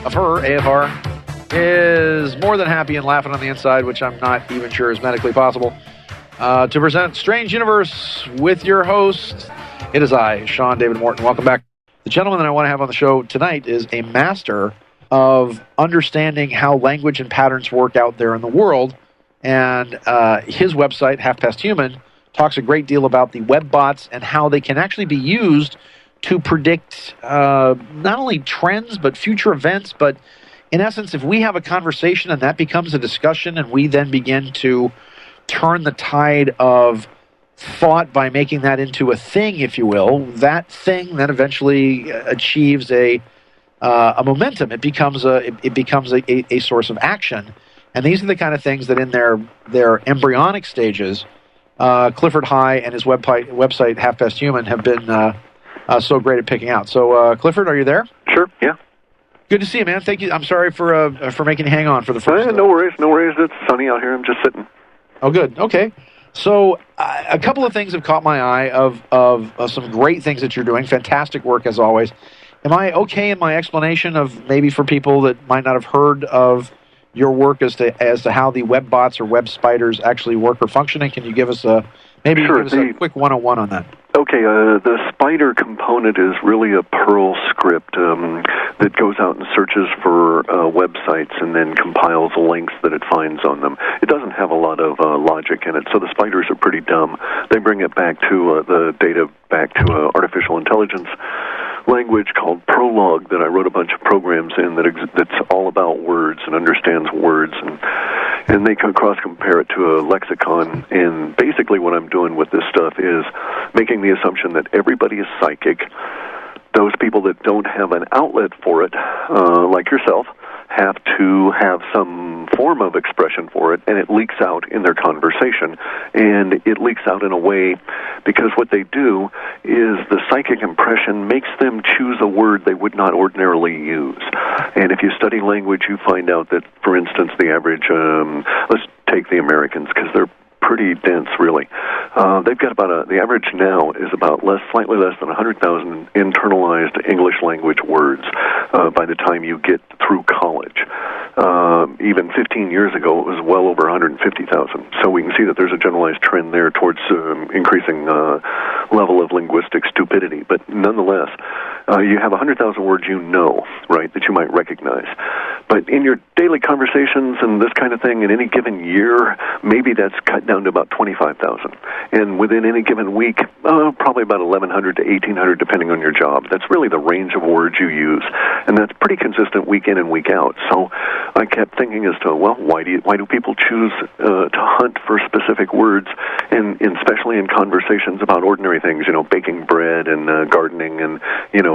of her, AFR, is more than happy and laughing on the inside, which I'm not even sure is medically possible, to present Strange Universe with your host. It is I, Sean David Morton. Welcome back. The gentleman that I want to have on the show tonight is a master of understanding how language and patterns work out there in the world. And his website, Half Past Human, talks a great deal about the web bots and how they can actually be used to predict not only trends, but future events. But in essence, if we have a conversation and that becomes a discussion and we then begin to turn the tide of thought by making that into a thing, if you will, that thing then eventually achieves a momentum. It becomes a source of action. And these are the kind of things that in their embryonic stages, Clifford High and his website, Half Past Human, have been so great at picking out. So, Clifford, are you there? Sure, yeah. Good to see you, man. Thank you. I'm sorry for making you hang on for the first. No worries. It's sunny out here. I'm just sitting. Oh, good. Okay. So, a couple of things have caught my eye of some great things that you're doing. Fantastic work, as always. Am I okay in my explanation of maybe for people that might not have heard of your work as to how the web bots or web spiders actually work or function? And can you give us a quick 101 on that? Okay, the spider component is really a Perl script that goes out and searches for websites and then compiles links that it finds on them. It doesn't have a lot of logic in it, so the spiders are pretty dumb. They bring it back to the data back to artificial intelligence language called Prolog that I wrote a bunch of programs in that's all about words and understands words, and they can cross-compare it to a lexicon. And basically what I'm doing with this stuff is making the assumption that everybody is psychic. Those people that don't have an outlet for it, like yourself, have to have some form of expression for it, and it leaks out in their conversation. And it leaks out in a way because what they do is the psychic impression makes them choose a word they would not ordinarily use. And if you study language, you find out that, for instance, the average, let's take the Americans, because they're pretty dense, really. They've got the average now is about slightly less than 100,000 internalized English language words by the time you get through college. Even 15 years ago, it was well over 150,000. So we can see that there's a generalized trend there towards increasing level of linguistic stupidity. But nonetheless, you have 100,000 words right, that you might recognize. But in your daily conversations and this kind of thing, in any given year, maybe that's cut down to about 25,000. And within any given week, probably about 1,100 to 1,800, depending on your job. That's really the range of words you use. And that's pretty consistent week in and week out. So I kept thinking as to, well, why do people choose to hunt for specific words, and especially in conversations about ordinary things, baking bread and gardening and,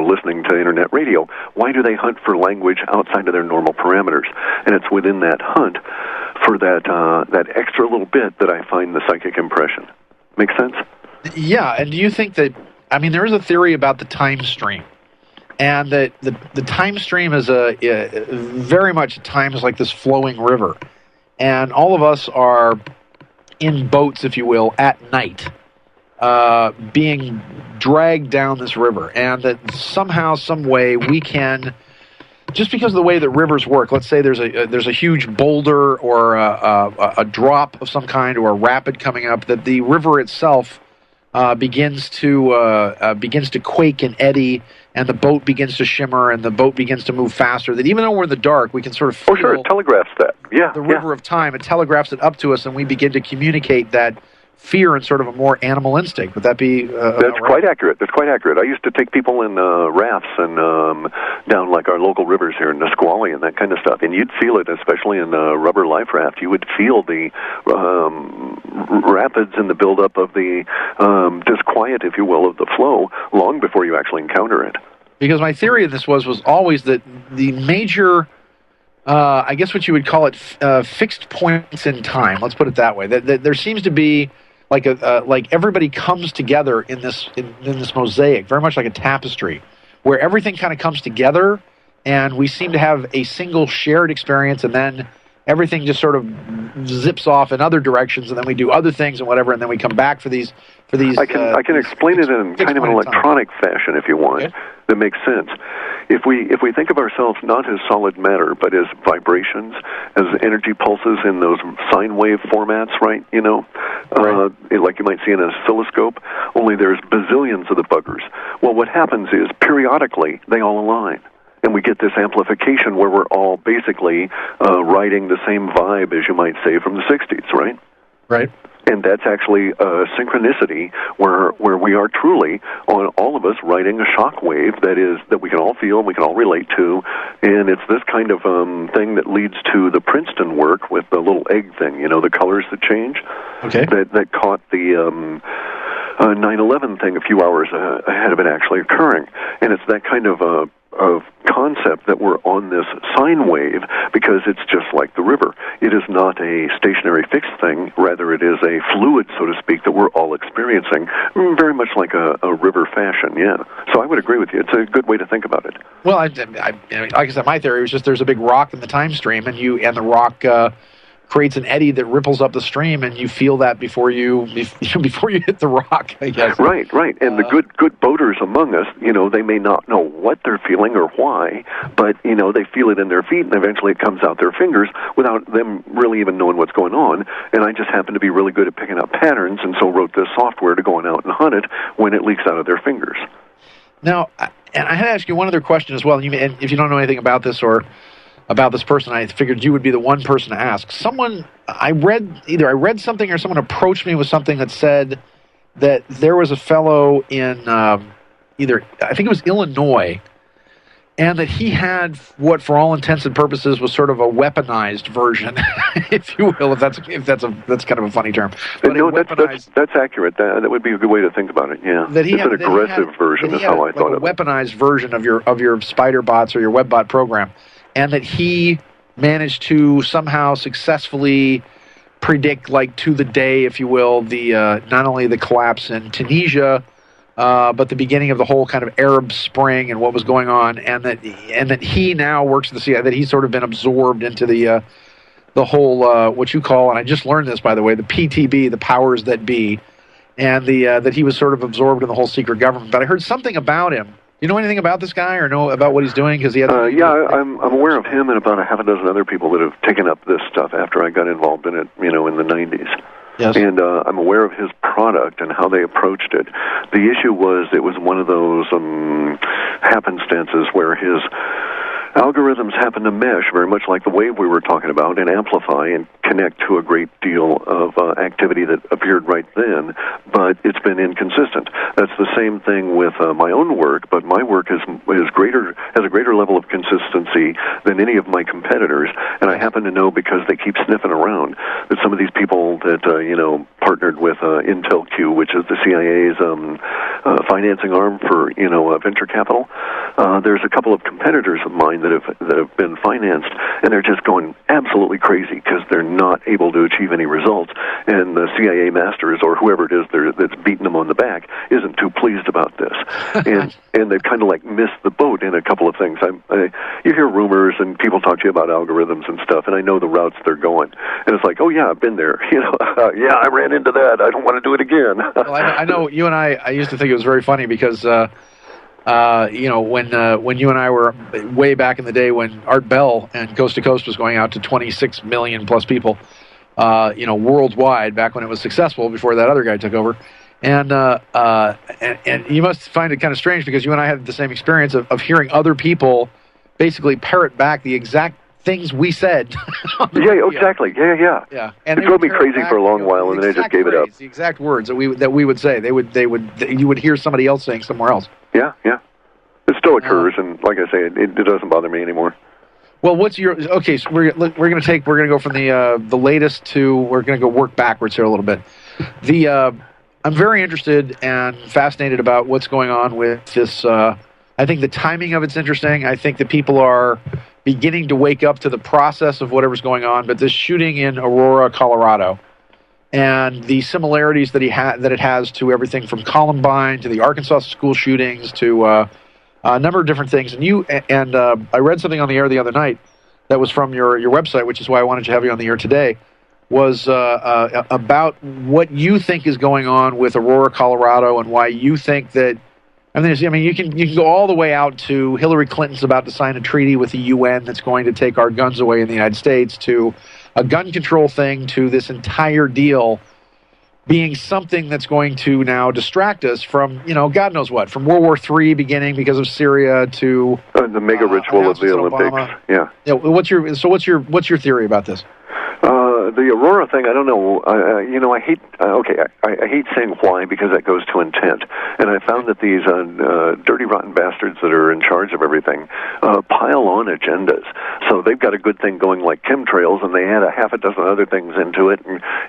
listening to internet radio? Why do they hunt for language outside of their normal parameters? And it's within that hunt for that extra little bit that I find the psychic impression. Make sense? Yeah, and do you think that, there is a theory about the time stream, and that the time stream is very much at times like this flowing river, and all of us are in boats, if you will, at night, being dragged down this river, and that somehow, some way, we can, just because of the way that rivers work, let's say there's a huge boulder or a drop of some kind or a rapid coming up, that the river itself begins to quake and eddy, and the boat begins to shimmer, and the boat begins to move faster. That even though we're in the dark, we can sort of feel it telegraphs that. Yeah, the river of time. It telegraphs it up to us, and we begin to communicate that fear and sort of a more animal instinct. Would that be That's quite accurate. That's quite accurate. I used to take people in rafts and down like our local rivers here in Nisqually and that kind of stuff, and you'd feel it, especially in the rubber life raft. You would feel the rapids and the buildup of the disquiet, if you will, of the flow long before you actually encounter it. Because my theory of this was always that the major, I guess what you would call it, fixed points in time. Let's put it that way. That there seems to be like everybody comes together in this mosaic, very much like a tapestry, where everything kind of comes together, and we seem to have a single shared experience, and then everything just sort of zips off in other directions, and then we do other things and whatever, and then we come back for these. I can explain it in kind of an electronic fashion if you want. Okay. That makes sense. if we think of ourselves not as solid matter, but as vibrations, as energy pulses in those sine wave formats, right? Like you might see in an oscilloscope, only there's bazillions of the buggers. Well, what happens is periodically they all align. And we get this amplification where we're all basically riding the same vibe, as you might say, from the 60s, right? Right. And that's actually a synchronicity where we are truly, on all of us, riding a shock wave that we can all feel, we can all relate to, and it's this kind of thing that leads to the Princeton work with the little egg thing, the colors that change. Okay. That caught the 9/11 thing a few hours ahead of it actually occurring, and it's that kind of concept that we're on this sine wave because it's just like the river. It is not a stationary fixed thing. Rather, it is a fluid, so to speak, that we're all experiencing, very much like a river fashion, yeah. So I would agree with you. It's a good way to think about it. Well, like I said, my theory was just there's a big rock in the time stream, and the rock creates an eddy that ripples up the stream, and you feel that before you hit the rock, I guess. Right. And the good boaters among us, they may not know what they're feeling or why, but, they feel it in their feet, and eventually it comes out their fingers without them really even knowing what's going on. And I just happen to be really good at picking up patterns, and so wrote this software to go out and hunt it when it leaks out of their fingers. Now, and I had to ask you one other question as well, and if you don't know anything about this or about this person, I figured you would be the one person to ask. I read something or someone approached me with something that said that there was a fellow in I think it was Illinois, and that he had what, for all intents and purposes, was sort of a weaponized version, if you will, if that's kind of a funny term. But no, that's accurate. That would be a good way to think about it. Yeah, it's an aggressive version. Is how I thought of it. Weaponized version of your spider bots or your WebBot program. And that he managed to somehow successfully predict, like to the day, if you will, the not only the collapse in Tunisia, but the beginning of the whole kind of Arab Spring and what was going on, and that he now works at the CIA. That he's sort of been absorbed into the whole what you call, and I just learned this, by the way, the PTB, the powers that be, and that he was sort of absorbed in the whole secret government. But I heard something about him. You know anything about this guy, or know about what he's doing? Because he had. I'm aware of him and about a half a dozen other people that have taken up this stuff after I got involved in it, in the 90s. Yes. And I'm aware of his product and how they approached it. The issue was it was one of those happenstances where his algorithms happen to mesh very much like the wave we were talking about and amplify and connect to a great deal of activity that appeared right then, but it's been inconsistent. That's the same thing with my own work, but my work has a greater level of consistency than any of my competitors, and I happen to know because they keep sniffing around that some of these people that partnered with Intel Q, which is the CIA's financing arm for venture capital. There's a couple of competitors of mine that have been financed, and they're just going absolutely crazy because they're not able to achieve any results. And the CIA masters or whoever it is that's beating them on the back isn't too pleased about this, and they've kind of like missed the boat in a couple of things. You hear rumors and people talk to you about algorithms and stuff, and I know the routes they're going, and it's like, oh yeah, I've been there. Yeah, I ran into that. I don't want to do it again. Well, I know you and I used to think it was very funny because. When you and I were way back in the day when Art Bell and Coast to Coast was going out to 26 million plus people, worldwide, back when it was successful before that other guy took over. And you must find it kind of strange because you and I had the same experience of hearing other people basically parrot back the exact things we said. Yeah, exactly. Yeah. And it drove me crazy for a long while, and then I just gave it up. The exact words that we would say, you would hear somebody else saying somewhere else. Yeah. It still occurs, and like I say, it doesn't bother me anymore. Well, what's your okay? So we're going to go from the latest to we're going to go work backwards here a little bit. I'm very interested and fascinated about what's going on with this. I think the timing of it's interesting. I think that people are beginning to wake up to the process of whatever's going on. But this shooting in Aurora, Colorado, and the similarities that it has to everything from Columbine to the Arkansas school shootings to a number of different things. And I read something on the air the other night that was from your website, which is why I wanted to have you on the air today, was about what you think is going on with Aurora, Colorado, and why you think that I mean, you can go all the way out to Hillary Clinton's about to sign a treaty with the UN that's going to take our guns away in the United States, to a gun control thing, to this entire deal being something that's going to now distract us from, God knows what, from World War III beginning because of Syria to the mega ritual of the Olympics. Yeah. What's your theory about this? The Aurora thing, I don't know. I hate. I hate saying why, because that goes to intent. And I found that these dirty, rotten bastards that are in charge of everything pile on agendas. So they've got a good thing going like chemtrails, and they add a half a dozen other things into it,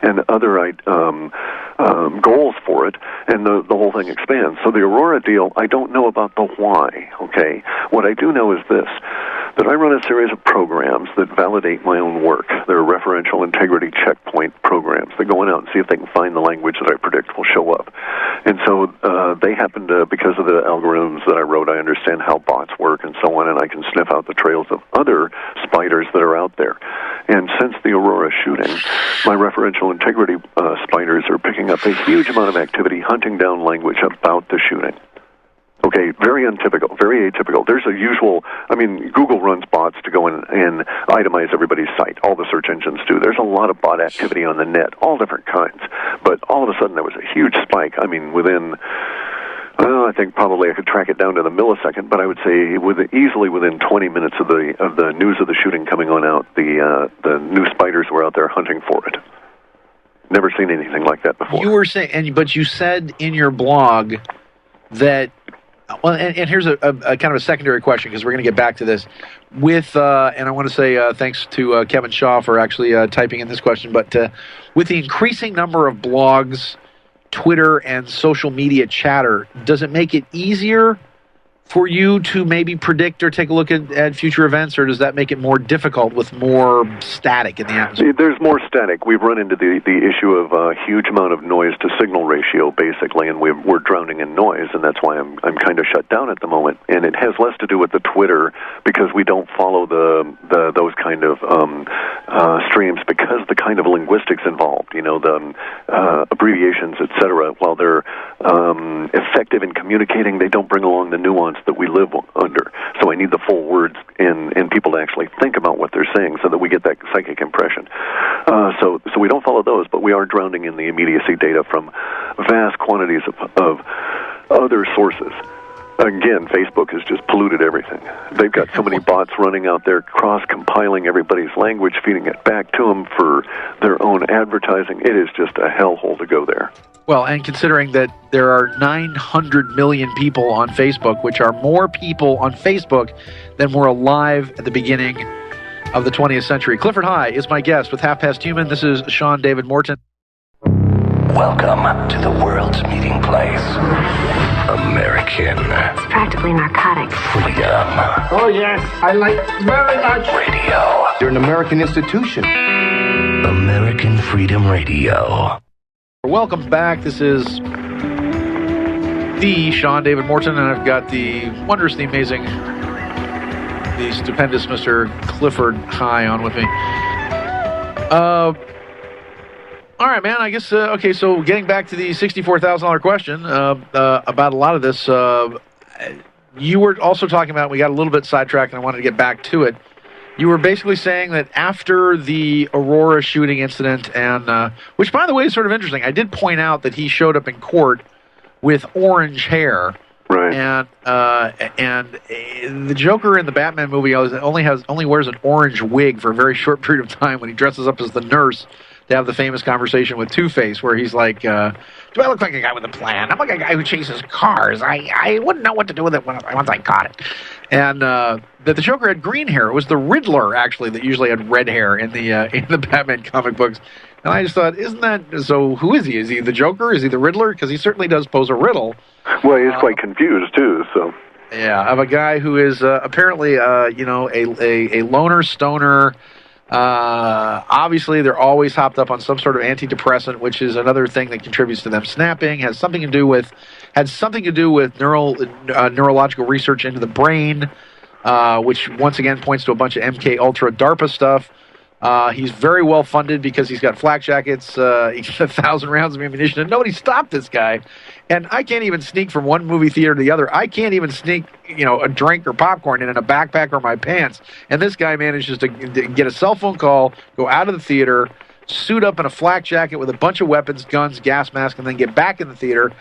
and other goals for it, and the whole thing expands. So the Aurora deal, I don't know about the why. Okay, what I do know is this: that I run a series of programs that validate my own work. They're referential integrity checkpoint programs. They're going out and see if they can find the language that I predict will show up. And so they happen to, because of the algorithms that I wrote, I understand how bots work and so on, and I can sniff out the trails of other spiders that are out there. And since the Aurora shooting, my referential integrity spiders are picking up a huge amount of activity hunting down language about the shooting. Okay, very untypical, very atypical. There's a usual, Google runs bots to go in and itemize everybody's site. All the search engines do. There's a lot of bot activity on the net, all different kinds. But all of a sudden there was a huge spike. Within, I think probably I could track it down to the millisecond, but I would say easily within 20 minutes of the news of the shooting coming on out, the new spiders were out there hunting for it. Never seen anything like that before. You were saying, but you said in your blog that, well, and here's a kind of a secondary question, because we're going to get back to this. And I want to say thanks to Kevin Shaw for actually typing in this question, but with the increasing number of blogs, Twitter, and social media chatter, does it make it easier for you to maybe predict or take a look at future events, or does that make it more difficult with more static in the atmosphere? There's more static. We've run into the issue of a huge amount of noise to signal ratio, basically, and we're drowning in noise, and that's why I'm kind of shut down at the moment. And it has less to do with the Twitter, because we don't follow those kind of streams, because the kind of linguistics involved, the abbreviations, etc. While they're effective in communicating, they don't bring along the nuance that we live under. So I need the full words and people to actually think about what they're saying, so that we get that psychic impression. So we don't follow those, but we are drowning in the immediacy data from vast quantities of other sources. Again, Facebook has just polluted everything. They've got so many bots running out there, cross-compiling everybody's language, feeding it back to them for their own advertising. It is just a hellhole to go there. Well, and considering that there are 900 million people on Facebook, which are more people on Facebook than were alive at the beginning of the 20th century. Clifford High is my guest with Half Past Human. This is Sean David Morton. Welcome to the world's meeting place. American. It's practically narcotics. Freedom. Oh, yes, I like very much. Radio. You're an American institution. American Freedom Radio. Welcome back. This is the Sean David Morton, and I've got the wondrous, the amazing, the stupendous Mr. Clifford High on with me. All right, man, I guess, okay, so getting back to the $64,000 question about a lot of this, you were also talking about, we got a little bit sidetracked and I wanted to get back to it. You were basically saying that after the Aurora shooting incident, and which, by the way, is sort of interesting. I did point out that he showed up in court with orange hair. Right. And the Joker in the Batman movie only wears an orange wig for a very short period of time when he dresses up as the nurse to have the famous conversation with Two-Face, where he's like, do I look like a guy with a plan? I'm like a guy who chases cars. I wouldn't know what to do with it once I caught it. And that the Joker had green hair. It was the Riddler, actually, that usually had red hair in the Batman comic books. And I just thought, isn't that... So who is he? Is he the Joker? Is he the Riddler? Because he certainly does pose a riddle. Well, he's quite confused, too, so... Yeah, of a guy who is apparently, a loner stoner. Obviously, they're always hopped up on some sort of antidepressant, which is another thing that contributes to them snapping. Had something to do with neurological research into the brain, which once again points to a bunch of MK Ultra DARPA stuff. He's very well funded because he's got flak jackets. He's got 1,000 rounds of ammunition, and nobody stopped this guy. And I can't even sneak from one movie theater to the other. I can't even sneak, a drink or popcorn in a backpack or my pants. And this guy manages to get a cell phone call, go out of the theater, suit up in a flak jacket with a bunch of weapons, guns, gas mask, and then get back in the theater,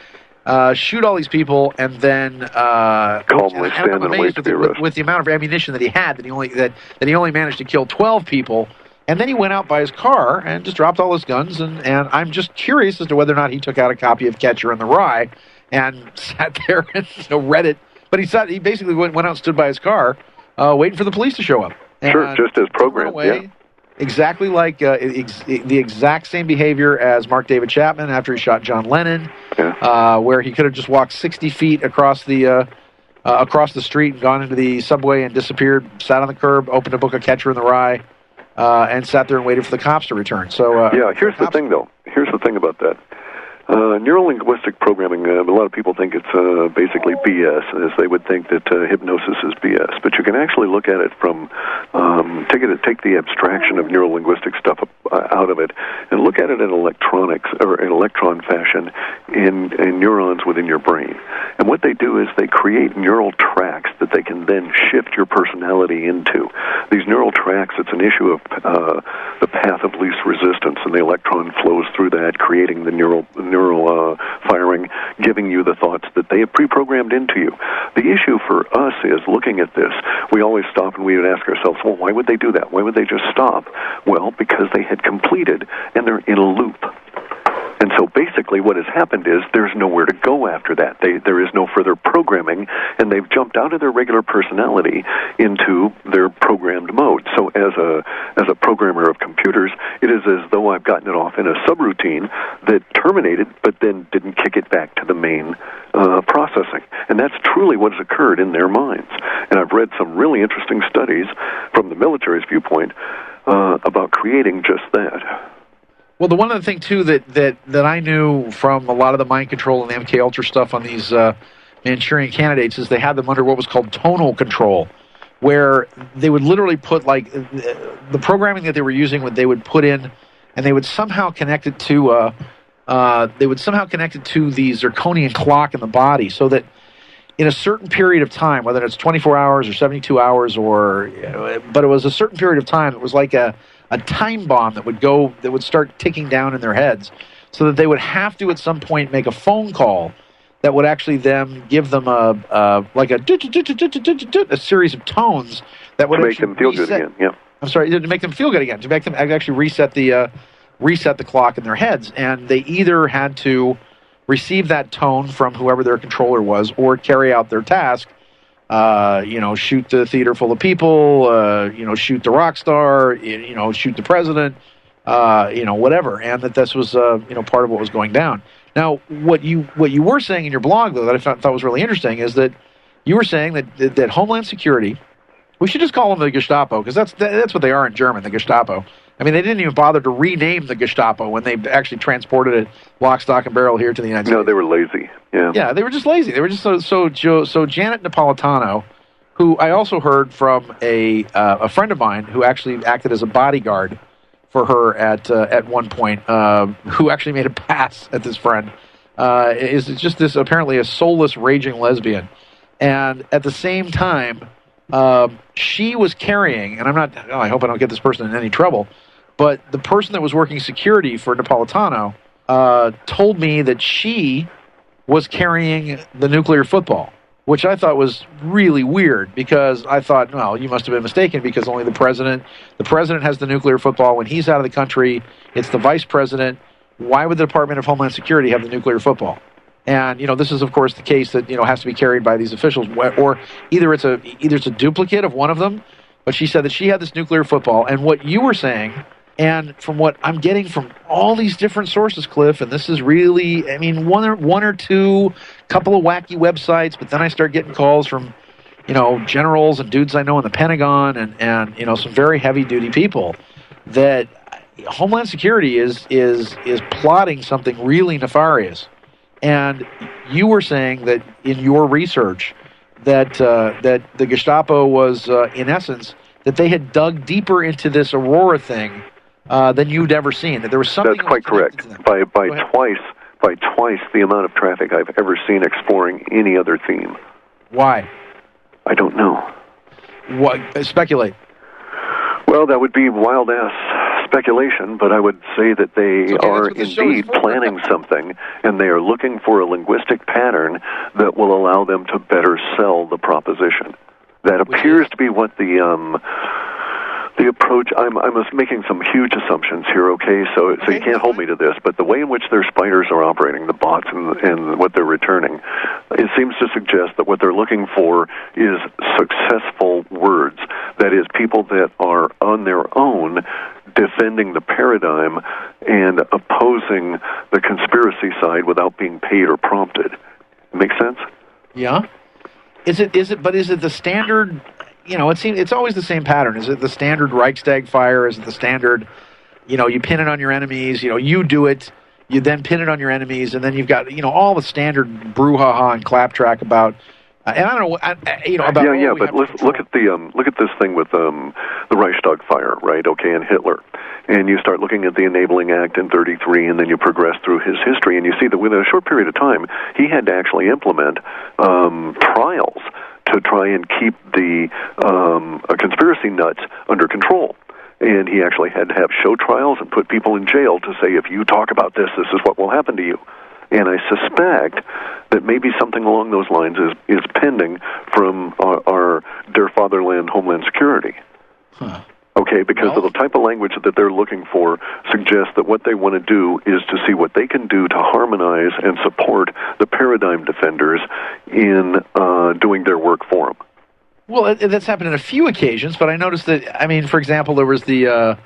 shoot all these people, and then calmly stand and wait to be arrested. With the amount of ammunition that he had, that he only managed to kill 12 people. And then he went out by his car and just dropped all his guns. And I'm just curious as to whether or not he took out a copy of Catcher in the Rye and sat there and read it. But he basically went out and stood by his car, waiting for the police to show up. And, sure, just as programmed. Yeah. Exactly like the exact same behavior as Mark David Chapman after he shot John Lennon, where he could have just walked 60 feet across the street and gone into the subway and disappeared, sat on the curb, opened a book of Catcher in the Rye, and sat there and waited for the cops to return. So here's the thing, though. Here's the thing about that. Neurolinguistic programming, a lot of people think it's basically BS, as they would think that hypnosis is BS. But you can actually look at it from, take the abstraction of neurolinguistic stuff out of it, and look at it in electronics, or in electron fashion, in neurons within your brain. And what they do is they create neural tracks that they can then shift your personality into. These neural tracks, it's an issue of the path of least resistance, and the electron flows through that, creating the neural firing, giving you the thoughts that they have pre-programmed into you. The issue for us is looking at this. We always stop and we would ask ourselves, well, why would they do that? Why would they just stop? Well, because they had completed and they're in a loop. And so basically what has happened is there's nowhere to go after that. There is no further programming, and they've jumped out of their regular personality into their programmed mode. So as a programmer of computers, it is as though I've gotten it off in a subroutine that terminated but then didn't kick it back to the main processing. And that's truly what has occurred in their minds. And I've read some really interesting studies from the military's viewpoint about creating just that. Well, the one other thing, too, that I knew from a lot of the mind control and the MK Ultra stuff on these Manchurian candidates is they had them under what was called tonal control, where they would literally put, like, the programming that they were using, they would put in, and they would somehow connect it to the zirconian clock in the body, so that in a certain period of time, whether it's 24 hours or 72 hours, but it was a certain period of time, it was like a time bomb that would start ticking down in their heads, so that they would have to at some point make a phone call that would actually then give them a series of tones that would make them feel good again. Yeah. I'm sorry, to make them feel good again, to make them actually reset the clock in their heads, and they either had to receive that tone from whoever their controller was, or carry out their task. Shoot the theater full of people, shoot the rock star, shoot the president, whatever. And that this was, part of what was going down. Now, what you were saying in your blog, though, that I thought was really interesting, is that you were saying that Homeland Security, we should just call them the Gestapo, because that's what they are in German, the Gestapo. I mean, they didn't even bother to rename the Gestapo when they actually transported it lock, stock, and barrel here to the United States. No, they were lazy. Yeah, they were just lazy. They were just so Janet Napolitano, who I also heard from a friend of mine who actually acted as a bodyguard for her at one point, who actually made a pass at this friend, is just this apparently a soulless, raging lesbian, and at the same time, she was carrying, and I hope I don't get this person in any trouble, but the person that was working security for Napolitano told me that she was carrying the nuclear football, which I thought was really weird, because I thought, well, you must have been mistaken, because only the president has the nuclear football. When he's out of the country, it's the vice president. Why would the Department of Homeland Security have the nuclear football? And, this is, of course, the case that, has to be carried by these officials, or either it's a duplicate of one of them, but she said that she had this nuclear football. And what you were saying, and from what I'm getting from all these different sources, Cliff, and this is really, one or two, couple of wacky websites, but then I start getting calls from, generals and dudes I know in the Pentagon and some very heavy-duty people, that Homeland Security is plotting something really nefarious. And you were saying that in your research that the Gestapo was, in essence, that they had dug deeper into this Aurora thing than you'd ever seen. That there was something. That's quite correct. By twice the amount of traffic I've ever seen exploring any other theme. Why? I don't know. What? Speculate. Well, that would be wild-ass speculation, but I would say that they are indeed planning something, and they are looking for a linguistic pattern that will allow them to better sell the proposition. That appears to be what the approach. I'm making some huge assumptions here, okay? So you can't hold me to this, but the way in which their spiders are operating, the bots and what they're returning, it seems to suggest that what they're looking for is successful words. That is, people that are on their own defending the paradigm and opposing the conspiracy side without being paid or prompted. Make sense? Yeah. Is it the standard? You know, it's always the same pattern. Is it the standard Reichstag fire? Is it the standard, you pin it on your enemies, you do it, you then pin it on your enemies, and then you've got, all the standard brouhaha and claptrap about, and I don't know, about... Yeah, but look at this thing with the Reichstag fire, right, okay, and Hitler. And you start looking at the Enabling Act in 1933, and then you progress through his history, and you see that within a short period of time, he had to actually implement trials to try and keep the conspiracy nuts under control. And he actually had to have show trials and put people in jail to say, if you talk about this, this is what will happen to you. And I suspect that maybe something along those lines is pending from our dear fatherland, Homeland Security. Huh. Okay, because of the type of language that they're looking for suggests that what they want to do is to see what they can do to harmonize and support the paradigm defenders in doing their work for them. Well, that's happened on a few occasions, but I noticed that, for example, there was the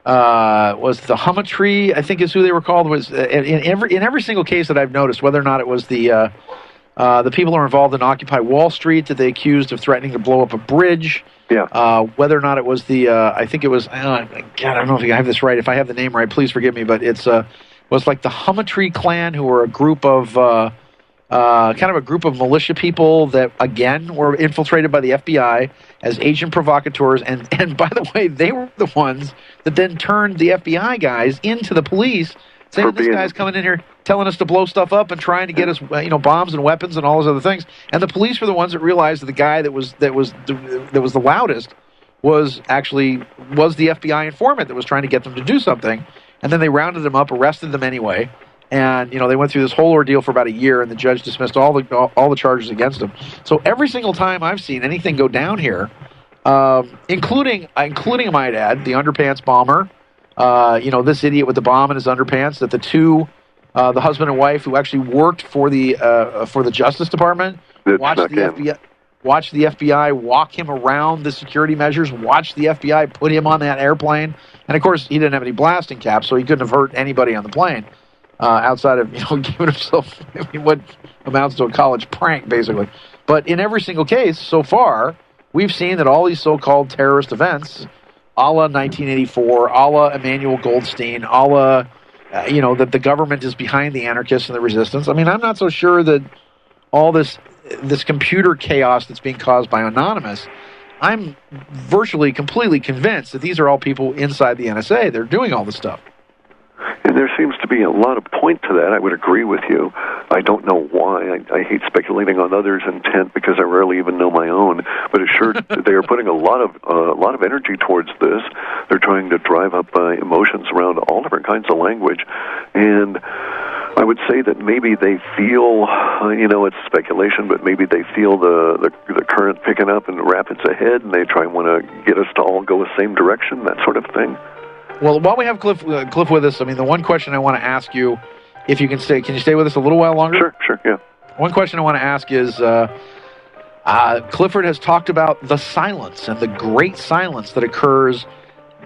Hummetry, I think is who they were called, was in every single case that I've noticed, whether or not it was the people who are involved in Occupy Wall Street that they accused of threatening to blow up a bridge. Yeah. Whether or not it was I think it was, God, I don't know if I have this right. If I have the name right, please forgive me, but was like the Hummetry clan, who were a group of, kind of a group of militia people that, again, were infiltrated by the FBI as agent provocateurs. And by the way, they were the ones that then turned the FBI guys into the police, saying this guy's coming in here telling us to blow stuff up and trying to get us, bombs and weapons and all those other things. And the police were the ones that realized that the guy that was the loudest was the FBI informant that was trying to get them to do something. And then they rounded them up, arrested them anyway. And, they went through this whole ordeal for about a year, and the judge dismissed all the charges against them. So every single time I've seen anything go down here, including, I might add, the underpants bomber, this idiot with the bomb in his underpants, that the two, the husband and wife who actually worked for the Justice Department, watched the FBI walk him around the security measures, watched the FBI put him on that airplane. And, of course, he didn't have any blasting caps, so he couldn't have hurt anybody on the plane. Outside of giving himself what amounts to a college prank, basically. But in every single case so far, we've seen that all these so-called terrorist events, a la 1984, a la Emmanuel Goldstein, a la that the government is behind the anarchists and the resistance. I'm not so sure that all this computer chaos that's being caused by Anonymous. I'm virtually completely convinced that these are all people inside the NSA. They're doing all this stuff. And there seems to be a lot of point to that. I would agree with you. I don't know why. I hate speculating on others' intent because I rarely even know my own. But it's sure they are putting a lot of energy towards this. They're trying to drive up emotions around all different kinds of language. And I would say that maybe they feel, it's speculation, but maybe they feel the current picking up and rapids ahead, and they try and want to get us to all go the same direction, that sort of thing. Well, while we have Clif with us, the one question I want to ask you, if you can you stay with us a little while longer? Sure, yeah. One question I want to ask is, Clifford has talked about the silence and the great silence that occurs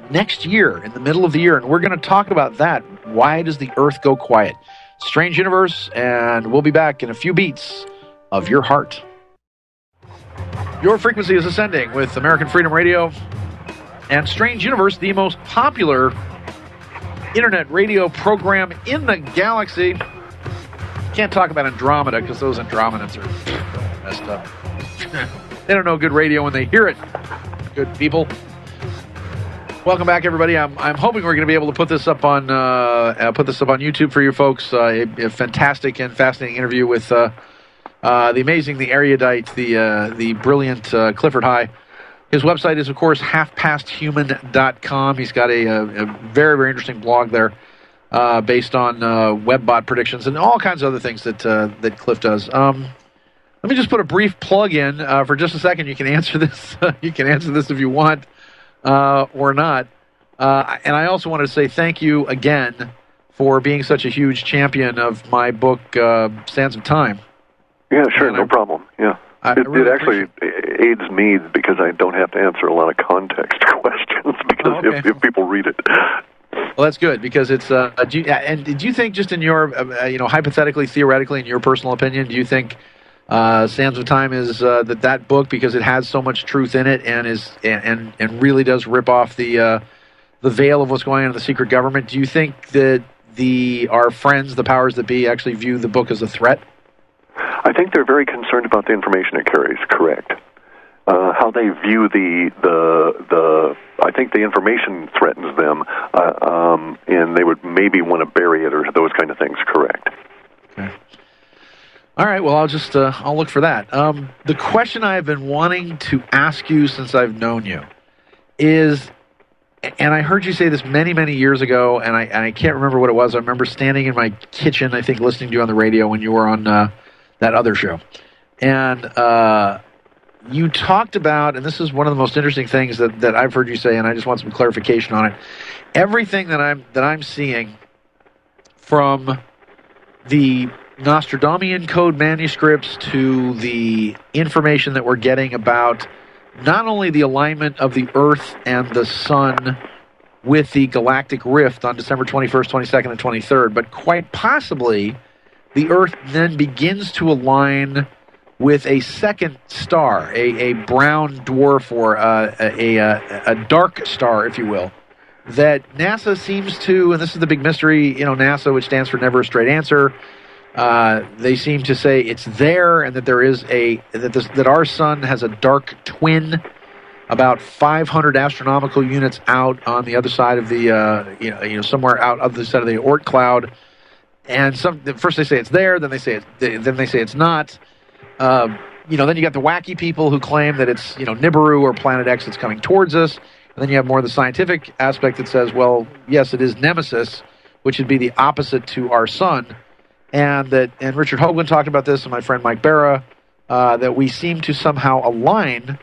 next year, in the middle of the year, and we're going to talk about that. Why does the Earth go quiet? Strange Universe, and we'll be back in a few beats of your heart. Your frequency is ascending with American Freedom Radio. And Strange Universe, the most popular internet radio program in the galaxy. Can't talk about Andromeda because those Andromedans are messed up. They don't know good radio when they hear it. Good people. Welcome back, everybody. I'm hoping we're going to be able to put this up on YouTube for you folks. A fantastic and fascinating interview with the amazing, the erudite, the brilliant Clifford High. His website is, of course, halfpasthuman.com. He's got a very, very interesting blog there based on webbot predictions and all kinds of other things that Cliff does. Let me just put a brief plug in for just a second. You can answer this. You can answer this if you want or not. And I also want to say thank you again for being such a huge champion of my book, Sands of Time. Yeah, sure, no problem. Yeah. It really actually aids me because I don't have to answer a lot of context questions because if people read it. Well, that's good because it's. Do you think, just in your, hypothetically, theoretically, in your personal opinion, do you think Sands of Time is that book, because it has so much truth in it and is and really does rip off the veil of what's going on in the secret government? Do you think that our friends, the powers that be, actually view the book as a threat? I think they're very concerned about the information it carries. Correct. How they view I think the information threatens them, and they would maybe want to bury it or those kind of things. Correct. Okay. All right. Well, I'll look for that. The question I have been wanting to ask you since I've known you is, and I heard you say this many, many years ago, and I can't remember what it was. I remember standing in my kitchen, I think, listening to you on the radio when you were on that other show. And you talked about, and this is one of the most interesting things that I've heard you say, and I just want some clarification on it. Everything that I'm seeing from the Nostradamus Code manuscripts to the information that we're getting about not only the alignment of the Earth and the Sun with the galactic rift on December 21st, 22nd, and 23rd, but quite possibly the Earth then begins to align with a second star, a brown dwarf, or a dark star, if you will, that NASA seems to, and this is the big mystery, NASA, which stands for Never a Straight Answer, they seem to say it's there, and that there is that our sun has a dark twin about 500 astronomical units out on the other side of the somewhere out of the side of the Oort cloud. And first they say it's there, then they say it's not. Then you got the wacky people who claim that it's Nibiru or Planet X that's coming towards us. And then you have more of the scientific aspect that says, well, yes, it is Nemesis, which would be the opposite to our sun. And Richard Hoagland talked about this, and my friend Mike Barra, that we seem to somehow align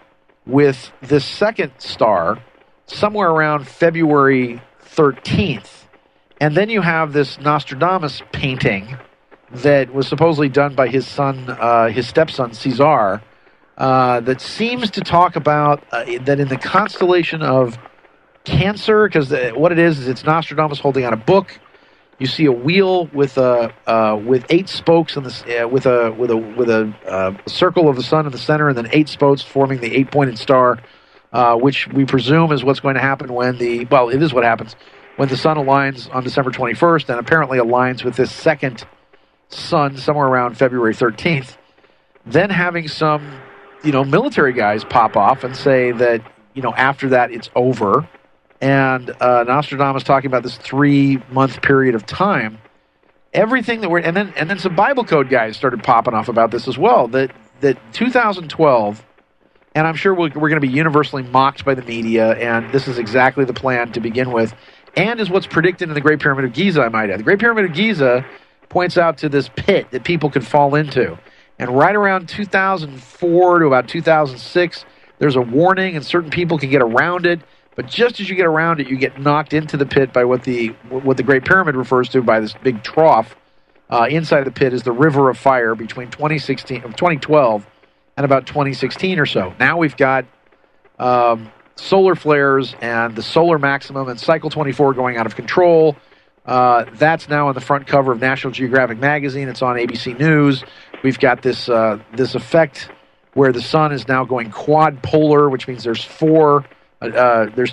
with this second star somewhere around February 13th. And then you have this Nostradamus painting that was supposedly done by his stepson, Caesar, that seems to talk about that in the constellation of Cancer, because what it is it's Nostradamus holding out a book. You see a wheel with 8 spokes with a circle of the sun in the center, and then 8 spokes forming the 8-pointed star, which we presume is what's going to happen it is what happens when the sun aligns on December 21st, and apparently aligns with this second sun somewhere around February 13th. Then having some, military guys pop off and say that, after that it's over. And Nostradamus talking about this 3-month period of time. Everything that and then some Bible code guys started popping off about this as well. That 2012, and I'm sure we're going to be universally mocked by the media, and this is exactly the plan to begin with, and is what's predicted in the Great Pyramid of Giza, I might add. The Great Pyramid of Giza points out to this pit that people could fall into. And right around 2004 to about 2006, there's a warning, and certain people can get around it. But just as you get around it, you get knocked into the pit by what the Great Pyramid refers to by this big trough. Inside the pit is the river of fire between 2012 and about 2016 or so. Now we've got solar flares and the solar maximum and cycle 24 going out of control. That's now on the front cover of National Geographic magazine. It's on ABC News. We've got this effect where the sun is now going quad polar, which means there's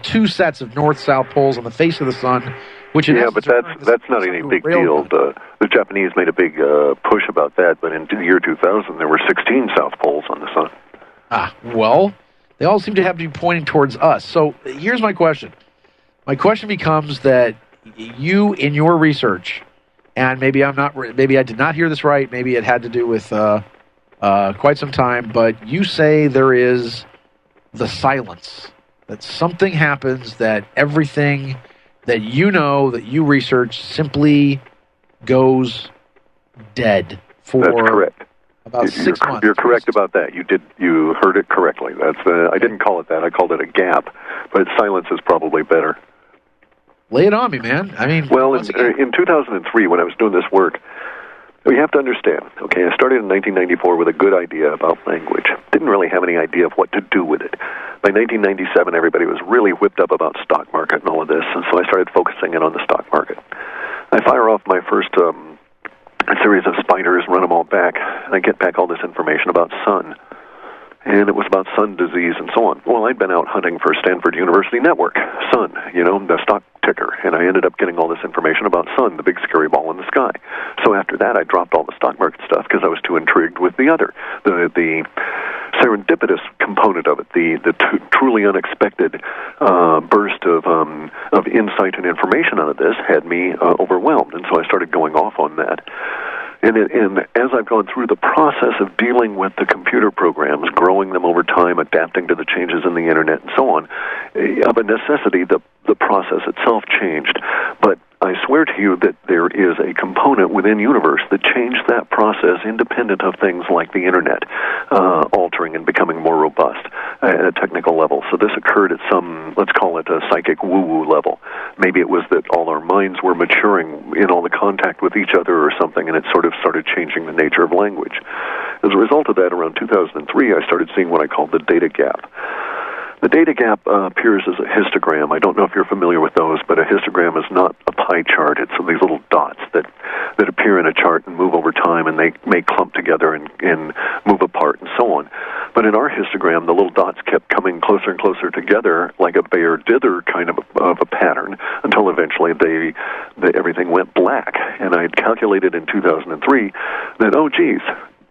2 sets of north-south poles on the face of the sun. But that's not any big deal. The Japanese made a big push about that, but in the year 2000 there were 16 south poles on the sun. Well, They all seem to have to be pointing towards us. So here's my question. My question becomes that you, in your research, and maybe I did not hear this right, maybe it had to do with quite some time, but you say there is the silence, that something happens, that everything that you know, that you research, simply goes dead for That's correct. about 6 months. You're correct about that. You heard it correctly. I didn't call it that. I called it a gap, but silence is probably better. Lay it on me, man. I mean, well, in 2003, when I was doing this work, you have to understand, okay, I started in 1994 with a good idea about language. Didn't really have any idea of what to do with it. By 1997, everybody was really whipped up about stock market and all of this, and so I started focusing in on the stock market. I fire off my first series of spiders, run them all back, and I get back all this information about sun. And it was about sun disease and so on. Well, I'd been out hunting for Stanford University Network, sun, the stock ticker, and I ended up getting all this information about sun, the big scary ball in the sky. So after that, I dropped all the stock market stuff because I was too intrigued with the other, the serendipitous component of it, the truly unexpected burst of insight and information out of this had me overwhelmed, and so I started going off on that. And as I've gone through the process of dealing with the computer programs, growing them over time, adapting to the changes in the Internet and so on, of a necessity, the process itself changed. But I swear to you that there is a component within Universe that changed that process independent of things like the Internet altering and becoming more robust at a technical level. So this occurred at some, let's call it a psychic woo-woo level. Maybe it was that all our minds were maturing in all the contact with each other or something, and it sort of started changing the nature of language. As a result of that, around 2003, I started seeing what I called the data gap. The data gap appears as a histogram. I don't know if you're familiar with those, but a histogram is not a pie chart. It's these little dots that appear in a chart and move over time, and they may clump together and move apart and so on. But in our histogram, the little dots kept coming closer and closer together like a Bayer dither kind of a pattern until eventually everything went black. And I had calculated in 2003 that, oh, geez,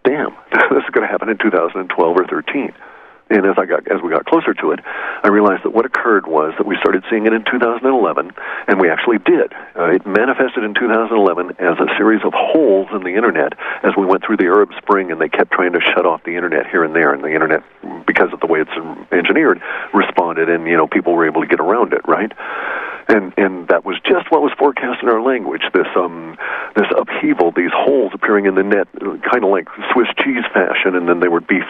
damn, this is going to happen in 2012 or 13. And as we got closer to it, I realized that what occurred was that we started seeing it in 2011, and we actually did. It manifested in 2011 as a series of holes in the Internet as we went through the Arab Spring, and they kept trying to shut off the Internet here and there, and the Internet, because of the way it's engineered, responded, and people were able to get around it, right? And that was just what was forecast in our language, this upheaval, these holes appearing in the net, kind of like Swiss cheese fashion, and then they would be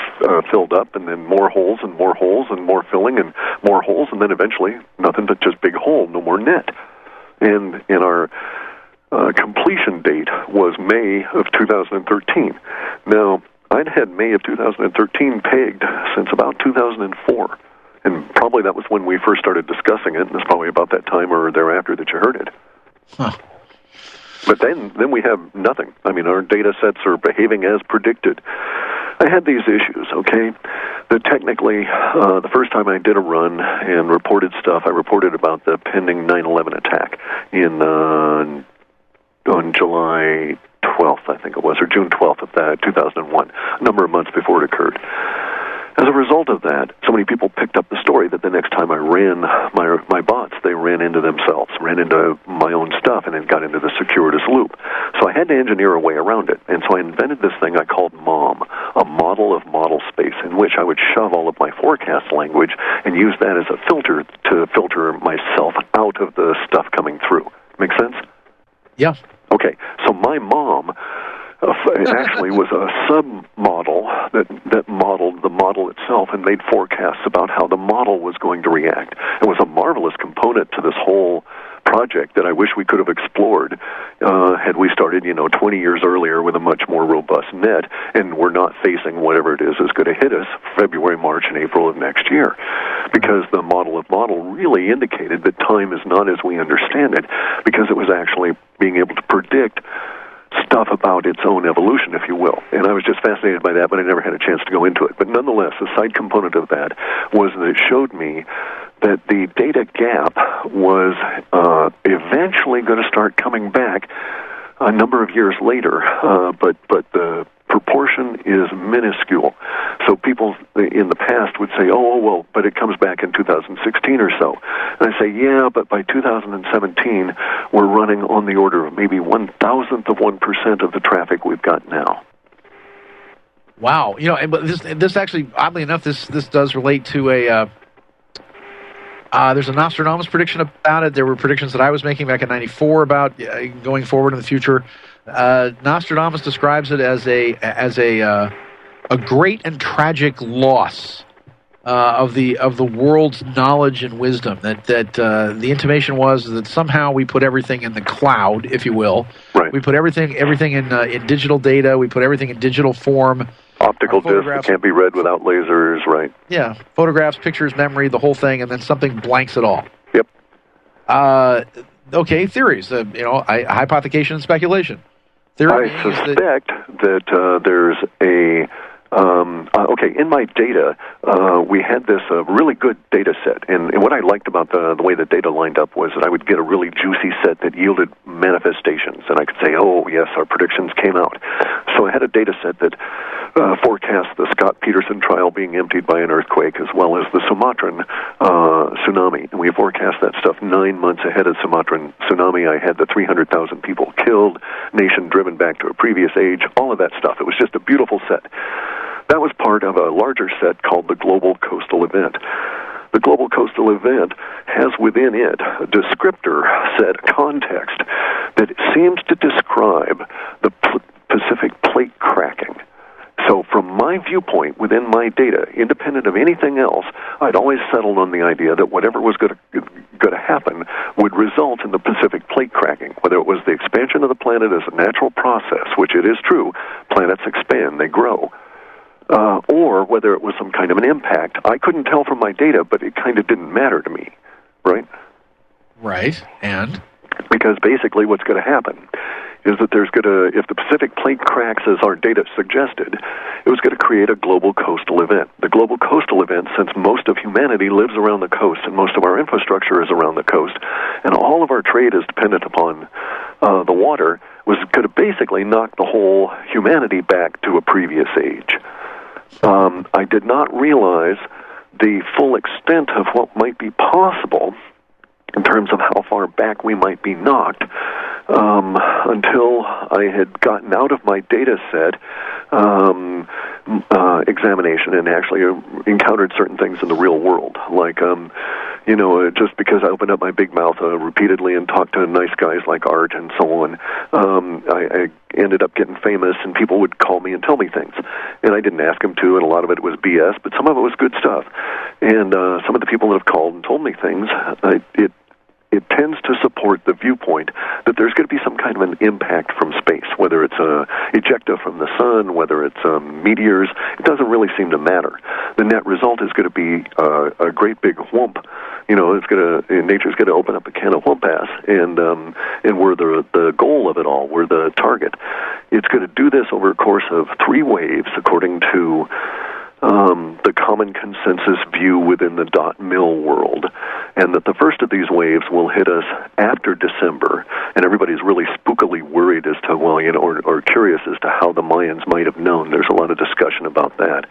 filled up, and then more holes and more holes and more filling and more holes, and then eventually nothing but just big hole, no more net. And our completion date was May of 2013. Now, I'd had May of 2013 pegged since about 2004. And probably that was when we first started discussing it, and it's probably about that time or thereafter that you heard it. Huh. But then we have nothing. I mean, our data sets are behaving as predicted. I had these issues, okay? That technically, the first time I did a run and reported stuff, I reported about the pending 9/11 attack on July 12th, I think it was, or June 12th of that 2001, a number of months before it occurred. As a result of that, so many people picked up the story that the next time I ran my bots, they ran into themselves, ran into my own stuff, and it got into the circuitous loop. So I had to engineer a way around it. And so I invented this thing I called MOM, a model of model space, in which I would shove all of my forecast language and use that as a filter to filter myself out of the stuff coming through. Make sense? Yeah. Okay, so my MOM it actually was a sub-model that modeled the model itself and made forecasts about how the model was going to react. It was a marvelous component to this whole project that I wish we could have explored had we started, 20 years earlier with a much more robust net, and we're not facing whatever it is going to hit us February, March, and April of next year. Because the model of model really indicated that time is not as we understand it, because it was actually being able to predict stuff about its own evolution, if you will. And I was just fascinated by that, but I never had a chance to go into it. But nonetheless, a side component of that was that it showed me that the data gap was eventually going to start coming back a number of years later, but the proportion is minuscule. So people in the past would say, oh, well, but it comes back in 2016 or so. And I say, yeah, but by 2017, we're running on the order of maybe 1,000th of 1% of the traffic we've got now. Wow. But this actually, oddly enough, this does relate to a... there's a Nostradamus prediction about it. There were predictions that I was making back in '94 about going forward in the future. Nostradamus describes it as a great and tragic loss of the world's knowledge and wisdom. That the intimation was that somehow we put everything in the cloud, if you will. Right. We put everything in digital data. We put everything in digital form. Optical disc that can't be read without lasers, right? Yeah, photographs, pictures, memory, the whole thing, and then something blanks it all. Yep. Okay, theories. Hypothecation and speculation. I suspect that there's a... okay, in my data, we had this really good data set, and what I liked about the way the data lined up was that I would get a really juicy set that yielded manifestations, and I could say, oh, yes, our predictions came out. So I had a data set that forecast the Scott Peterson trial being emptied by an earthquake, as well as the Sumatran tsunami, and we forecast that stuff 9 months ahead of Sumatran tsunami. I had the 300,000 people killed, nation driven back to a previous age, all of that stuff. It was just a beautiful set. That was part of a larger set called the Global Coastal Event. The Global Coastal Event has within it a descriptor set, a context, that seems to describe the Pacific plate cracking. So from my viewpoint, within my data, independent of anything else, I'd always settled on the idea that whatever was going to happen would result in the Pacific plate cracking, whether it was the expansion of the planet as a natural process, which it is true, planets expand, they grow, or whether it was some kind of an impact. I couldn't tell from my data, but it kind of didn't matter to me, right? Right, and? Because basically what's going to happen is that if the Pacific plate cracks as our data suggested, it was going to create a global coastal event. The global coastal event, since most of humanity lives around the coast and most of our infrastructure is around the coast, and all of our trade is dependent upon the water, was going to basically knock the whole humanity back to a previous age. I did not realize the full extent of what might be possible in terms of how far back we might be knocked until I had gotten out of my data set examination and actually encountered certain things in the real world. Like, just because I opened up my big mouth repeatedly and talked to nice guys like Art and so on, I ended up getting famous, and people would call me and tell me things. And I didn't ask them to, and a lot of it was BS, but some of it was good stuff. And some of the people that have called and told me things, it tends to support the viewpoint that there's going to be some kind of an impact from space, whether it's ejecta from the sun, whether it's meteors. It doesn't really seem to matter. The net result is going to be a great big whoomp. Nature's going to open up a can of whoomp ass, and we're the goal of it all. We're the target. It's going to do this over a course of 3 waves, according to the common consensus view within the .mil world, and that the first of these waves will hit us after December, and everybody's really spookily worried as to, or curious as to how the Mayans might have known. There's a lot of discussion about that.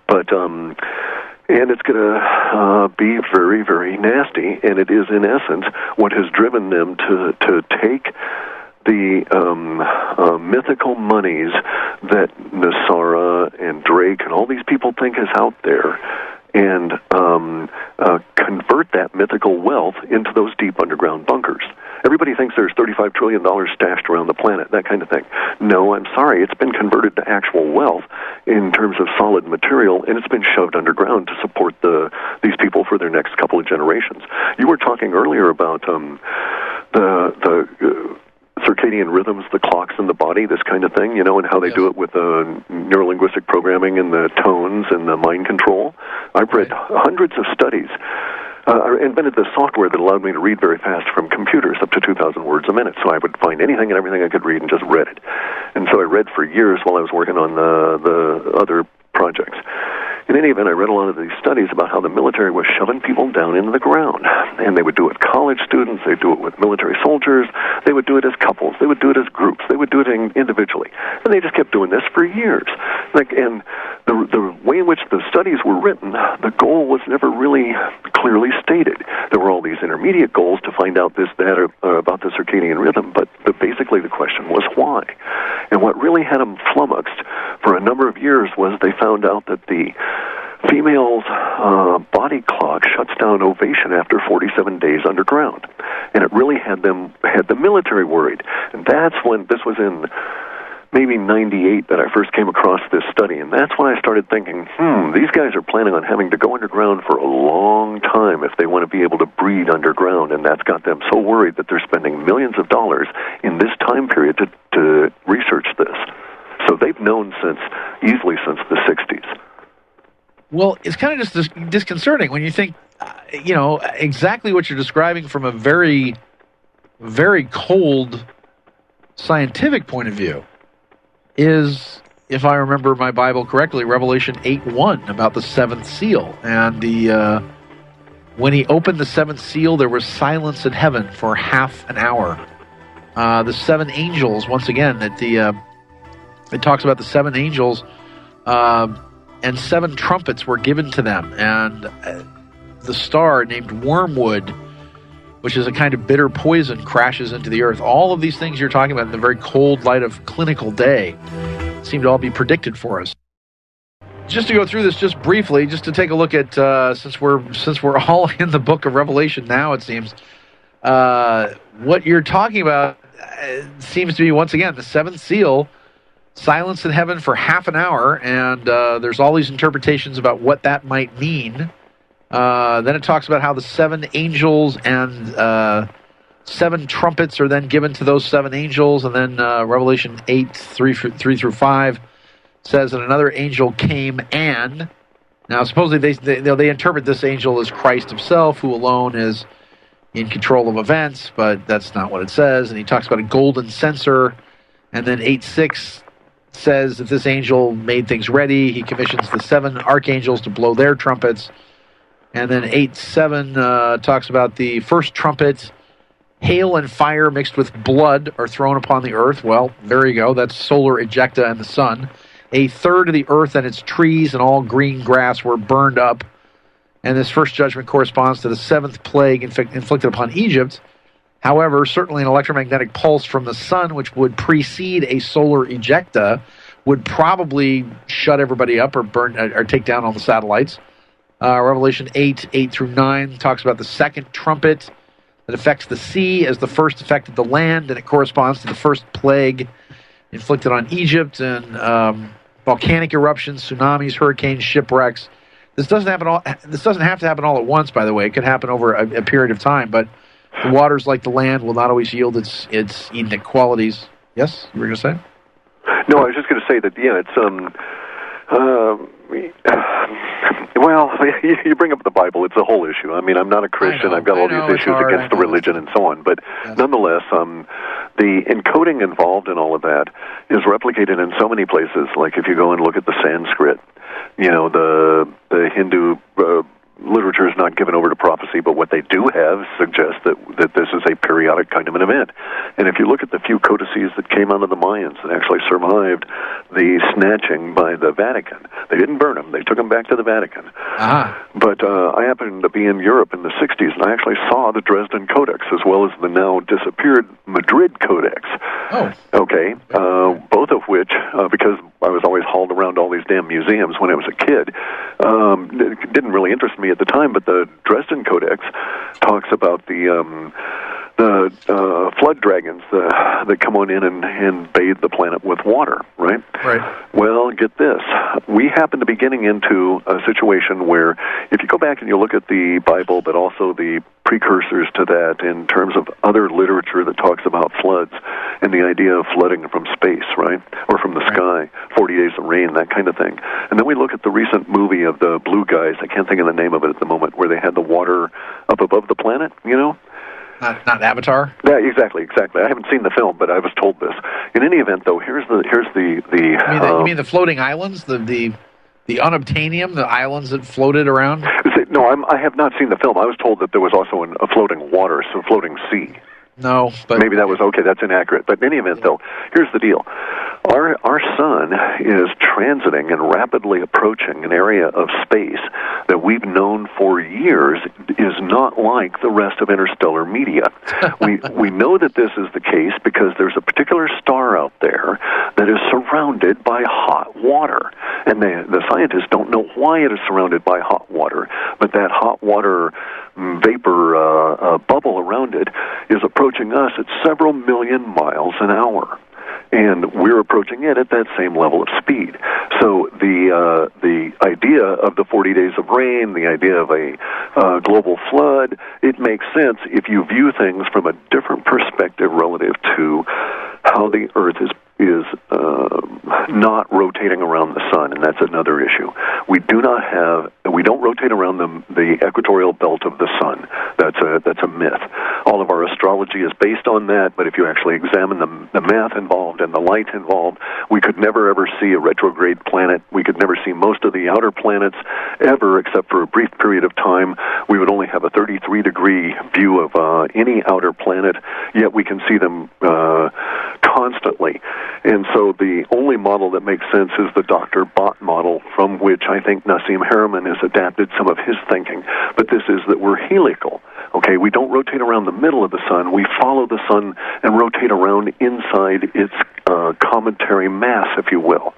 But, and it's going to be very, very nasty, and it is, in essence, what has driven them to take the mythical monies that Nassara and Drake and all these people think is out there, and convert that mythical wealth into those deep underground bunkers. Everybody thinks there's $35 trillion stashed around the planet, that kind of thing. No, I'm sorry, it's been converted to actual wealth in terms of solid material, and it's been shoved underground to support these people for their next couple of generations. You were talking earlier about the circadian rhythms, the clocks in the body, this kind of thing, and how they do it with neurolinguistic programming and the tones and the mind control. I've read hundreds of studies. I invented the software that allowed me to read very fast from computers, up to 2,000 words a minute. So I would find anything and everything I could read and just read it. And so I read for years while I was working on the other projects. In any event, I read a lot of these studies about how the military was shoving people down into the ground. And they would do it with college students, they'd do it with military soldiers, they would do it as couples, they would do it as groups, they would do it individually. And they just kept doing this for years. And the way in which the studies were written, the goal was never really clearly stated. There were all these intermediate goals to find out this, that, or about the circadian rhythm, but basically the question was why. And what really had them flummoxed for a number of years was they found out that the female's body clock shuts down ovation after 47 days underground. And it really had the military worried. And that's when, this was in maybe 98 that I first came across this study, and that's when I started thinking, these guys are planning on having to go underground for a long time if they want to be able to breed underground, and that's got them so worried that they're spending millions of dollars in this time period to research this. So they've known easily since the 60s. Well, it's kind of just disconcerting when you think, exactly what you're describing from a very, very cold scientific point of view is, if I remember my Bible correctly, Revelation 8:1 about the seventh seal. And when he opened the seventh seal, there was silence in heaven for half an hour. The seven angels, once again, it talks about the seven angels, and seven trumpets were given to them. And the star named Wormwood, which is a kind of bitter poison, crashes into the earth. All of these things you're talking about in the very cold light of clinical day seem to all be predicted for us. Just to go through this just briefly, just to take a look at, since we're all in the book of Revelation now, it seems, what you're talking about seems to be, once again, the seventh seal, silence in heaven for half an hour, and there's all these interpretations about what that might mean. Then it talks about how the seven angels and seven trumpets are then given to those seven angels, and then Revelation 8:3-5 says that another angel came and... Now, supposedly they interpret this angel as Christ himself, who alone is in control of events, but that's not what it says. And he talks about a golden censer, and then 8:6 says that this angel made things ready. He commissions the seven archangels to blow their trumpets. And then 8:7 talks about the first trumpet. Hail and fire mixed with blood are thrown upon the earth. Well, there you go. That's solar ejecta and the sun. A third of the earth and its trees and all green grass were burned up. And this first judgment corresponds to the seventh plague inflicted upon Egypt. However, certainly an electromagnetic pulse from the sun, which would precede a solar ejecta, would probably shut everybody up or burn or take down all the satellites. Revelation 8:8-9 talks about the second trumpet that affects the sea as the first affected the land, and it corresponds to the first plague inflicted on Egypt, and volcanic eruptions, tsunamis, hurricanes, shipwrecks. This doesn't have to happen all at once, by the way. It could happen over a period of time, but the waters, like the land, will not always yield its Edenic qualities. Yes, you were going to say? No, I was just going to say that, yeah, it's well, you bring up the Bible. It's a whole issue. I mean, I'm not a Christian. I've got all these issues against the religion and so on. But nonetheless, the encoding involved in all of that is replicated in so many places. Like if you go and look at the Sanskrit, the Hindu literature is not given over to prophecy, but what they do have suggests that this is a periodic kind of an event. And if you look at the few codices that came out of the Mayans that actually survived the snatching by the Vatican, they didn't burn them, they took them back to the Vatican. But I happened to be in Europe in the 60s, and I actually saw the Dresden Codex as well as the now disappeared Madrid Codex. Oh. Okay, both of which, because I was always hauled around all these damn museums when I was a kid, it didn't really interest me at the time, but the Dresden Codex talks about the flood dragons that come on in and bathe the planet with water, right? Right. Well, get this. We happen to be getting into a situation where if you go back and you look at the Bible, but also the precursors to that in terms of other literature that talks about floods and the idea of flooding from space, right? Or from the sky, 40 days of rain, that kind of thing. And then we look at the recent movie of the blue guys, I can't think of the name of it at the moment, where they had the water up above the planet, Not Avatar? Yeah, exactly. I haven't seen the film, but I was told this. In any event, though, here's the You mean the floating islands? The The unobtainium, the islands that floated around? No, I have not seen the film. I was told that there was also a floating water, so floating sea. No, but maybe that was okay. That's inaccurate. But in any event, though, here's the deal: our sun is transiting and rapidly approaching an area of space that we've known for years is not like the rest of interstellar media. we know that this is the case because there's a particular star out there that is surrounded by hot water, and the scientists don't know why it is surrounded by hot water, but that hot water vapor bubble around it is approaching us at several million miles an hour, and we're approaching it at that same level of speed. So the idea of the 40 days of rain, the idea of a global flood, it makes sense if you view things from a different perspective relative to how the Earth is not rotating around the sun, and that's another issue. We don't rotate around the equatorial belt of the sun. That's a myth. All of our astrology is based on that, but if you actually examine the math involved and the light involved, we could never ever see a retrograde planet. We could never see most of the outer planets ever, except for a brief period of time. We would only have a 33-degree view of any outer planet, yet we can see them constantly. And so the only model that makes sense is the Dr. Bott model, from which I think Nassim Haramein has adapted some of his thinking. But this is that we're helical. Okay, we don't rotate around the middle of the sun. We follow the sun and rotate around inside its cometary mass, if you will.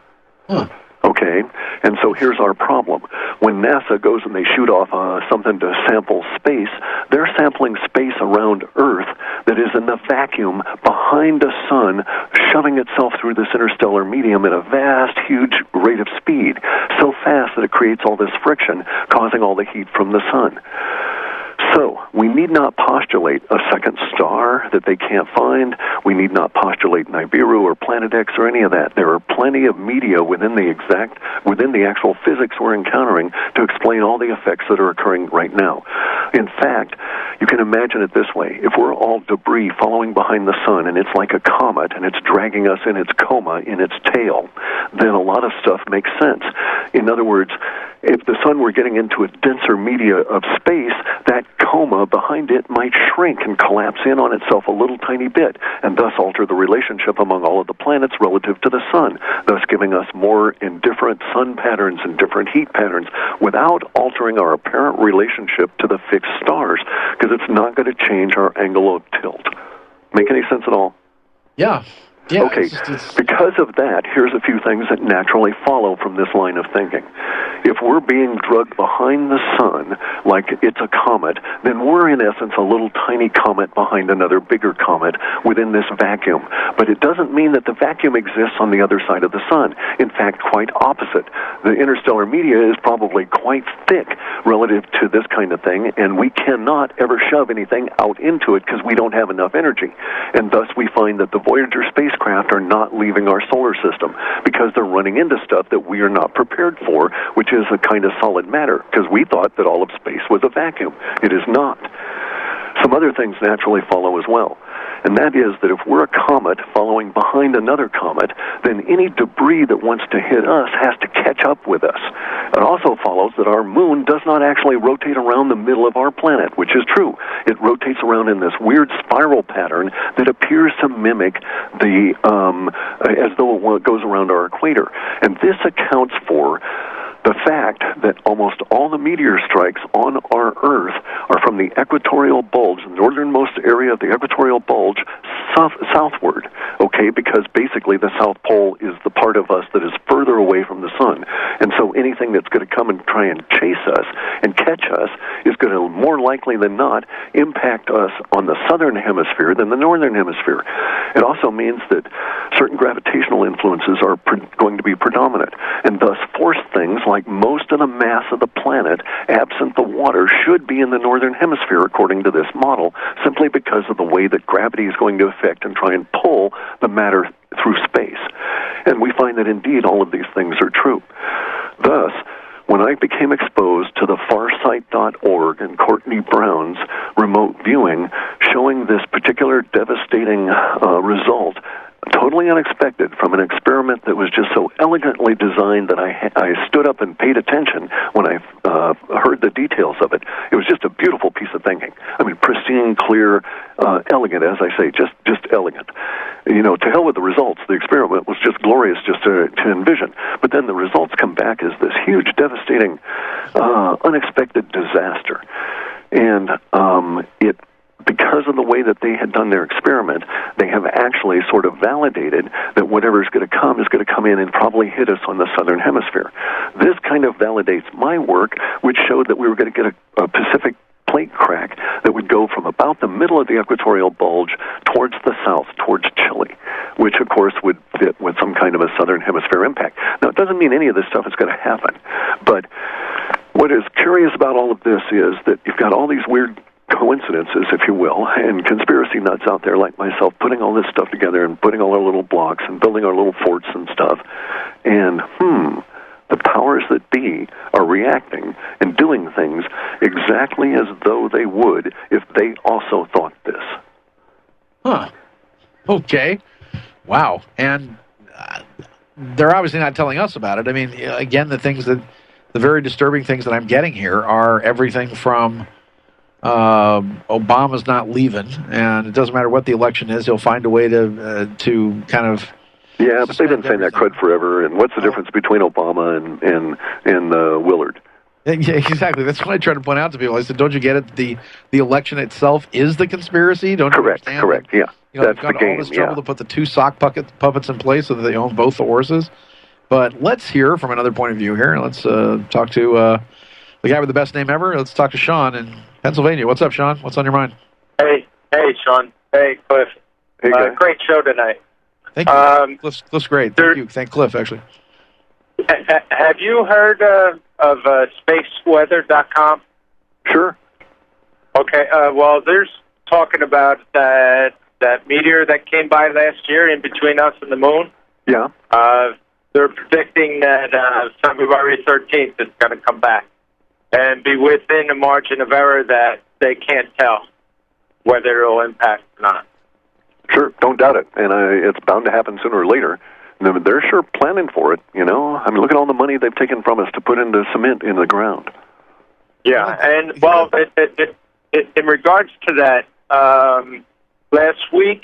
Huh. Okay, and so here's our problem. When NASA goes and they shoot off something to sample space, they're sampling space around Earth that is in the vacuum behind a sun, shoving itself through this interstellar medium at a vast, huge rate of speed, so fast that it creates all this friction, causing all the heat from the sun. So, we need not postulate a second star that they can't find. We need not postulate Nibiru or Planet X or any of that. There are plenty of media within the actual physics we're encountering to explain all the effects that are occurring right now. In fact, you can imagine it this way. If we're all debris following behind the sun and it's like a comet and it's dragging us in its coma, in its tail, then a lot of stuff makes sense. In other words, if the sun were getting into a denser media of space, that coma behind it might shrink and collapse in on itself a little tiny bit, and thus alter the relationship among all of the planets relative to the sun, thus giving us more indifferent sun patterns and different heat patterns without altering our apparent relationship to the fixed stars, because it's not going to change our angle of tilt. Make any sense at all? Yeah. Okay, because of that, here's a few things that naturally follow from this line of thinking. If we're being drugged behind the sun like it's a comet, then we're in essence a little tiny comet behind another bigger comet within this vacuum. But it doesn't mean that the vacuum exists on the other side of the sun. In fact, quite opposite. The interstellar media is probably quite thick relative to this kind of thing, and we cannot ever shove anything out into it because we don't have enough energy. And thus we find that the Voyager spacecraft are not leaving our solar system because they're running into stuff that we are not prepared for, which is a kind of solid matter, because we thought that all of space was a vacuum. It is not. Some other things naturally follow as well. And that is that if we're a comet following behind another comet, then any debris that wants to hit us has to catch up with us. It also follows that our moon does not actually rotate around the middle of our planet, which is true. It rotates around in this weird spiral pattern that appears to mimic as though it goes around our equator. And this accounts for the fact that almost all the meteor strikes on our Earth are from the equatorial bulge, the northernmost area of the equatorial bulge, southward, okay, because basically the South Pole is the part of us that is further away from the sun. And so anything that's going to come and try and chase us and catch us is going to, more likely than not, impact us on the southern hemisphere than the northern hemisphere. It also means that certain gravitational influences are going to be predominant, and thus force things like most of the mass of the planet, absent the water, should be in the northern hemisphere, according to this model, simply because of the way that gravity is going to affect and try and pull the matter through space. And we find that indeed all of these things are true. Thus, when I became exposed to the farsight.org and Courtney Brown's remote viewing showing this particular devastating result totally unexpected from an experiment that was just so elegantly designed that I stood up and paid attention when I heard the details of it. It was just a beautiful piece of thinking. I mean, pristine, clear, elegant, as I say, just elegant. You know, to hell with the results. The experiment was just glorious just to envision. But then the results come back as this huge, devastating, unexpected disaster. And because of the way that they had done their experiment, they have actually sort of validated that whatever is going to come in and probably hit us on the southern hemisphere. This kind of validates my work, which showed that we were going to get a Pacific plate crack that would go from about the middle of the equatorial bulge towards the south, towards Chile, which, of course, would fit with some kind of a southern hemisphere impact. Now, it doesn't mean any of this stuff is going to happen, but what is curious about all of this is that you've got all these weird coincidences, if you will, and conspiracy nuts out there like myself putting all this stuff together and putting all our little blocks and building our little forts and stuff. And, the powers that be are reacting and doing things exactly as though they would if they also thought this. Huh. Okay. Wow. And they're obviously not telling us about it. I mean, again, the very disturbing things that I'm getting here are everything from Obama's not leaving, and it doesn't matter what the election is, he'll find a way to kind of. Yeah, but they've been saying that crud forever. And what's the difference between Obama and Willard? Yeah, exactly. That's what I try to point out to people. I said, don't you get it? The election itself is the conspiracy. Don't you understand? Correct. Yeah, you know, that's the game. All this trouble to put the two sock puppets in place so that they own both the horses. But let's hear from another point of view here. Let's talk to the guy with the best name ever. Let's talk to Sean in Pennsylvania. What's up, Sean? What's on your mind? Hey, Sean. Hey, Cliff. Hey, great show tonight. Thank you. Cliff's great. Thank you. Thank Cliff, actually. Have you heard of spaceweather.com? Sure. Okay. Well, there's talking about that meteor that came by last year in between us and the moon. Yeah. They're predicting that February 13th is going to come back and be within a margin of error that they can't tell whether it'll impact or not. Sure, don't doubt it. And it's bound to happen sooner or later. They're sure planning for it, you know. I mean, look at all the money they've taken from us to put into cement in the ground. Yeah, and, well, in regards to that, last week,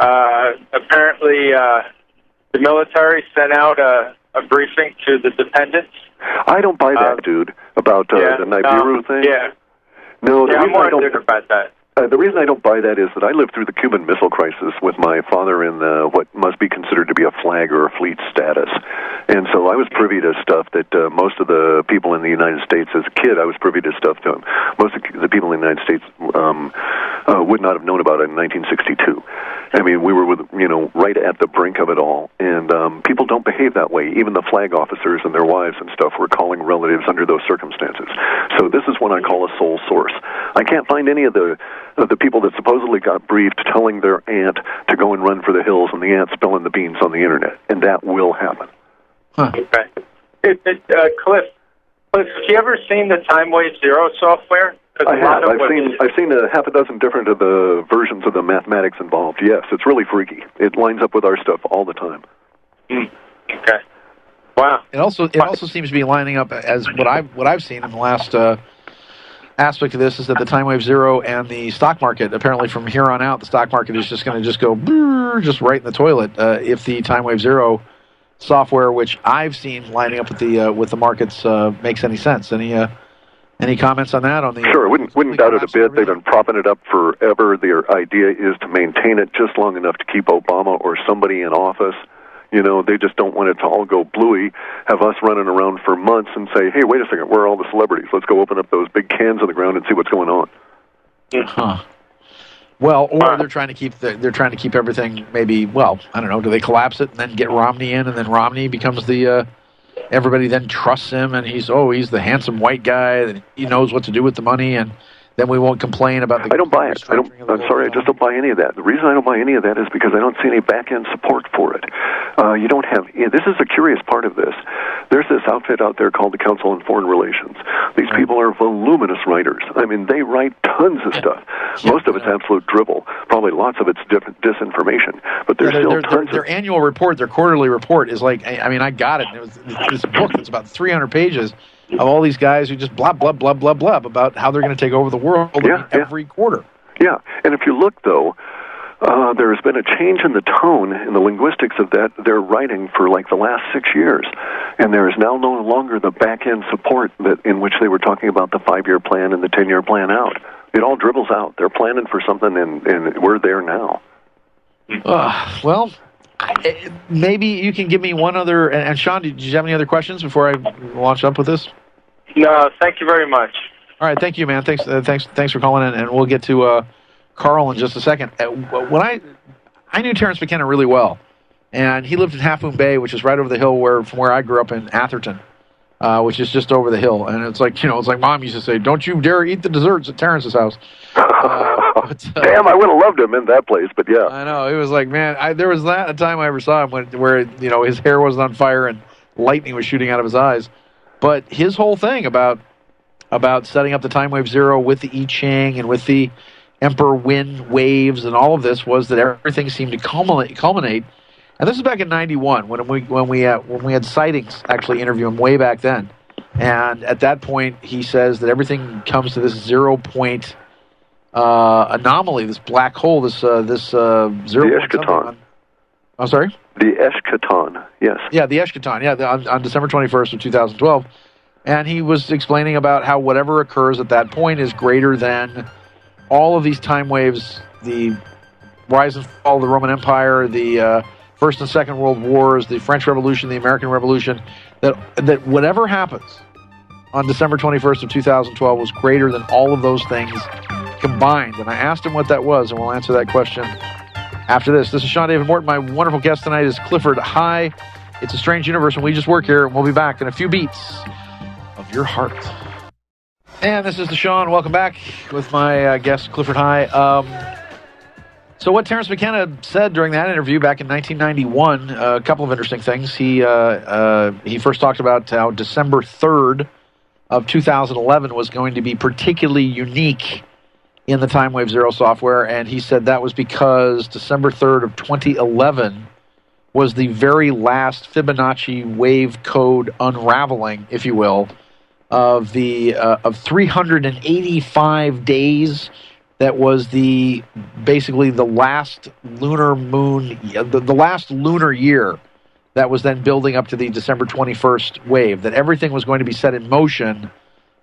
apparently the military sent out a briefing to the dependents. I don't buy that, dude, about the Nibiru thing. Yeah. No, I'm wondering about that. The reason I don't buy that is that I lived through the Cuban Missile Crisis with my father in what must be considered to be a flag or a fleet status. And so I was privy to stuff that most of the people in the United States, as a kid, I was privy to stuff that most of the people in the United States would not have known about in 1962. I mean, we were right at the brink of it all. And people don't behave that way. Even the flag officers and their wives and stuff were calling relatives under those circumstances. So this is what I call a sole source. I can't find any of the people that supposedly got briefed telling their aunt to go and run for the hills and the aunt spilling the beans on the internet. And that will happen. Huh. Okay. Cliff, have you ever seen the Time Wave Zero software? I have. I've seen a half a dozen different of the versions of the mathematics involved. Yes, it's really freaky. It lines up with our stuff all the time. Okay. Wow. It also seems to be lining up as what I've seen in the last aspect of this is that the Time Wave Zero and the stock market, apparently from here on out, the stock market is just going to go just right in the toilet if the Time Wave Zero software, which I've seen lining up with the markets, makes any sense. Any comments on that? Sure, wouldn't doubt it a bit. They've been propping it up forever. Their idea is to maintain it just long enough to keep Obama or somebody in office. You know, they just don't want it to all go bluey, have us running around for months and say, hey, wait a second, where are all the celebrities? Let's go open up those big cans on the ground and see what's going on. Huh. Well, or they're trying to keep everything maybe, well, I don't know, do they collapse it and then get Romney in and then Romney becomes the everybody then trusts him and he's the handsome white guy that he knows what to do with the money and then we won't complain about the. I don't buy it. I'm sorry, I just don't buy any of that. The reason I don't buy any of that is because I don't see any back-end support for it. You don't have. This is the curious part of this. There's this outfit out there called the Council on Foreign Relations. These people are voluminous writers. I mean, they write tons of stuff. Most of it's absolute dribble. Probably lots of it's disinformation. But there's still tons. Their annual report, their quarterly report, is like. I mean, I got it. It was this book that's about 300 pages. Of all these guys who just blah, blah, blah, blah, blah about how they're going to take over the world every quarter. Yeah, and if you look, though, there has been a change in the tone, in the linguistics of that they're writing for like the last 6 years. And there is now no longer the back-end support in which they were talking about the 5-year plan and the 10-year plan out. It all dribbles out. They're planning for something, and we're there now. Well... maybe you can give me one other. And Sean, did you have any other questions before I launch up with this? No, thank you very much. All right, thank you, man. Thanks for calling in, and we'll get to Carl in just a second. When I knew Terrence McKenna really well, and he lived in Half Moon Bay, which is right over the hill from where I grew up in Atherton, which is just over the hill. And it's like Mom used to say, "Don't you dare eat the desserts at Terrence's house." Damn, I would have loved him in that place, but yeah. I know. It was like, man, there was not a time I ever saw him where his hair was on fire and lightning was shooting out of his eyes. But his whole thing about setting up the Time Wave Zero with the I Ching and with the Emperor Wind waves and all of this was that everything seemed to culminate. And this is back in '91 when we had Sightings actually interview him way back then. And at that point, he says that everything comes to this 0 point anomaly, this black hole, this 0 the eschaton. I'm sorry? The eschaton, yes. Yeah, the eschaton, on December 21st of 2012. And he was explaining about how whatever occurs at that point is greater than all of these time waves, the rise and fall of the Roman Empire, the First and Second World Wars, the French Revolution, the American Revolution, that whatever happens on December 21st of 2012 was greater than all of those things combined. And I asked him what that was, and we'll answer that question after this. This is Sean David Morton. My wonderful guest tonight is Clifford High. It's a strange universe, and we just work here, and we'll be back in a few beats of your heart. And this is the Sean. Welcome back with my guest, Clifford High. So what Terrence McKenna said during that interview back in 1991, a couple of interesting things. He first talked about how December 3rd of 2011 was going to be particularly unique in the Time Wave Zero software, and he said that was because December 3rd of 2011 was the very last Fibonacci wave code unraveling, if you will, of 385 days. That was basically the last lunar moon, the last lunar year that was then building up to the December 21st wave, that everything was going to be set in motion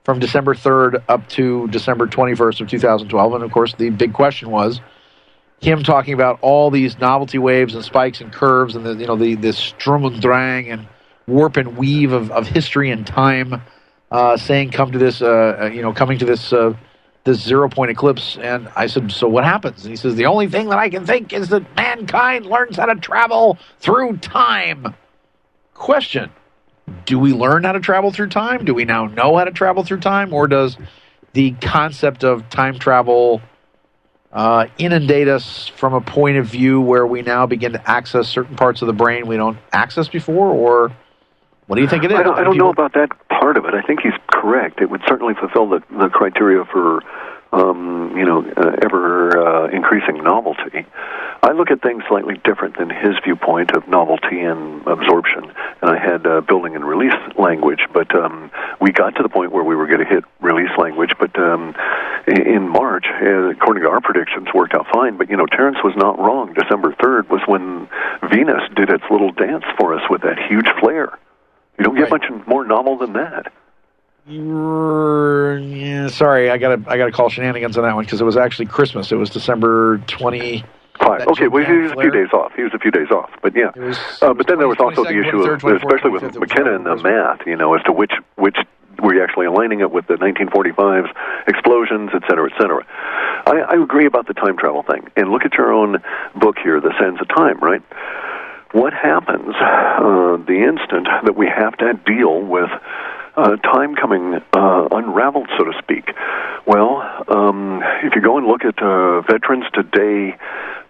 from December 3rd up to December 21st of 2012. And of course, the big question was him talking about all these novelty waves and spikes and curves and this Sturm und Drang and warp and weave of history and time, saying coming to this 0 point eclipse. And I said, so what happens? And he says, the only thing that I can think is that mankind learns how to travel through time. Question: do we learn how to travel through time? Do we now know how to travel through time? Or does the concept of time travel inundate us from a point of view where we now begin to access certain parts of the brain we don't access before? Or what do you think it is? I don't know about that part of it. I think he's correct. It would certainly fulfill the criteria for ever increasing novelty. I look at things slightly different than his viewpoint of novelty and absorption. And I had building and release language, but we got to the point where we were going to hit release language. But in March, according to our predictions, worked out fine. But Terrence was not wrong. December 3rd was when Venus did its little dance for us with that huge flare. You don't get much more novel than that. Yeah, sorry, I gotta call shenanigans on that one because it was actually Christmas. It was December 25. Okay, well, he was a few days off. But yeah. But then there was also the issue of, especially with McKenna and the math, as to which were you actually aligning it with the 1945's explosions, et cetera, et cetera. I agree about the time travel thing. And look at your own book here, The Sands of Time, right? What happens the instant that we have to deal with time coming unraveled, so to speak? Well, if you go and look at Veterans Today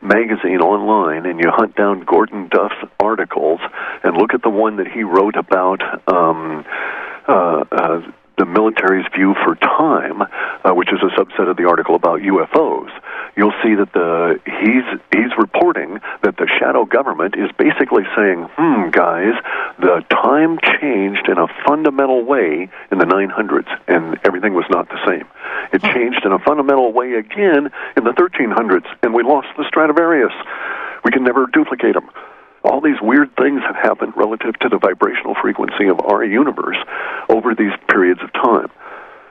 magazine online and you hunt down Gordon Duff's articles and look at the one that he wrote about the military's view for time, which is a subset of the article about UFOs, you'll see that he's reporting that the shadow government is basically saying, guys, the time changed in a fundamental way in the 900s, and everything was not the same. It changed in a fundamental way again in the 1300s, and we lost the Stradivarius. We can never duplicate them. All these weird things have happened relative to the vibrational frequency of our universe over these periods of time,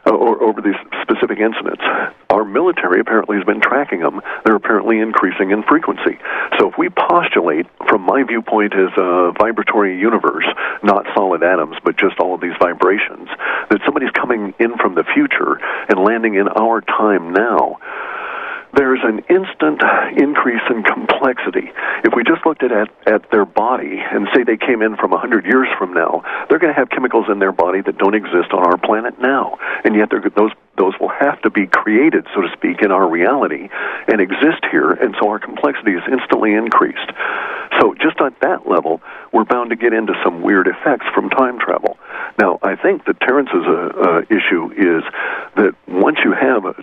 or over these specific incidents. Our military apparently has been tracking them. They're apparently increasing in frequency. So if we postulate, from my viewpoint as a vibratory universe, not solid atoms, but just all of these vibrations, that somebody's coming in from the future and landing in our time now, there's an instant increase in complexity. If we just looked at their body and say they came in from 100 years from now, they're going to have chemicals in their body that don't exist on our planet now. And yet those will have to be created, so to speak, in our reality and exist here, and so our complexity is instantly increased. So just at that level, we're bound to get into some weird effects from time travel. Now, I think that Terrence's issue is that once you have a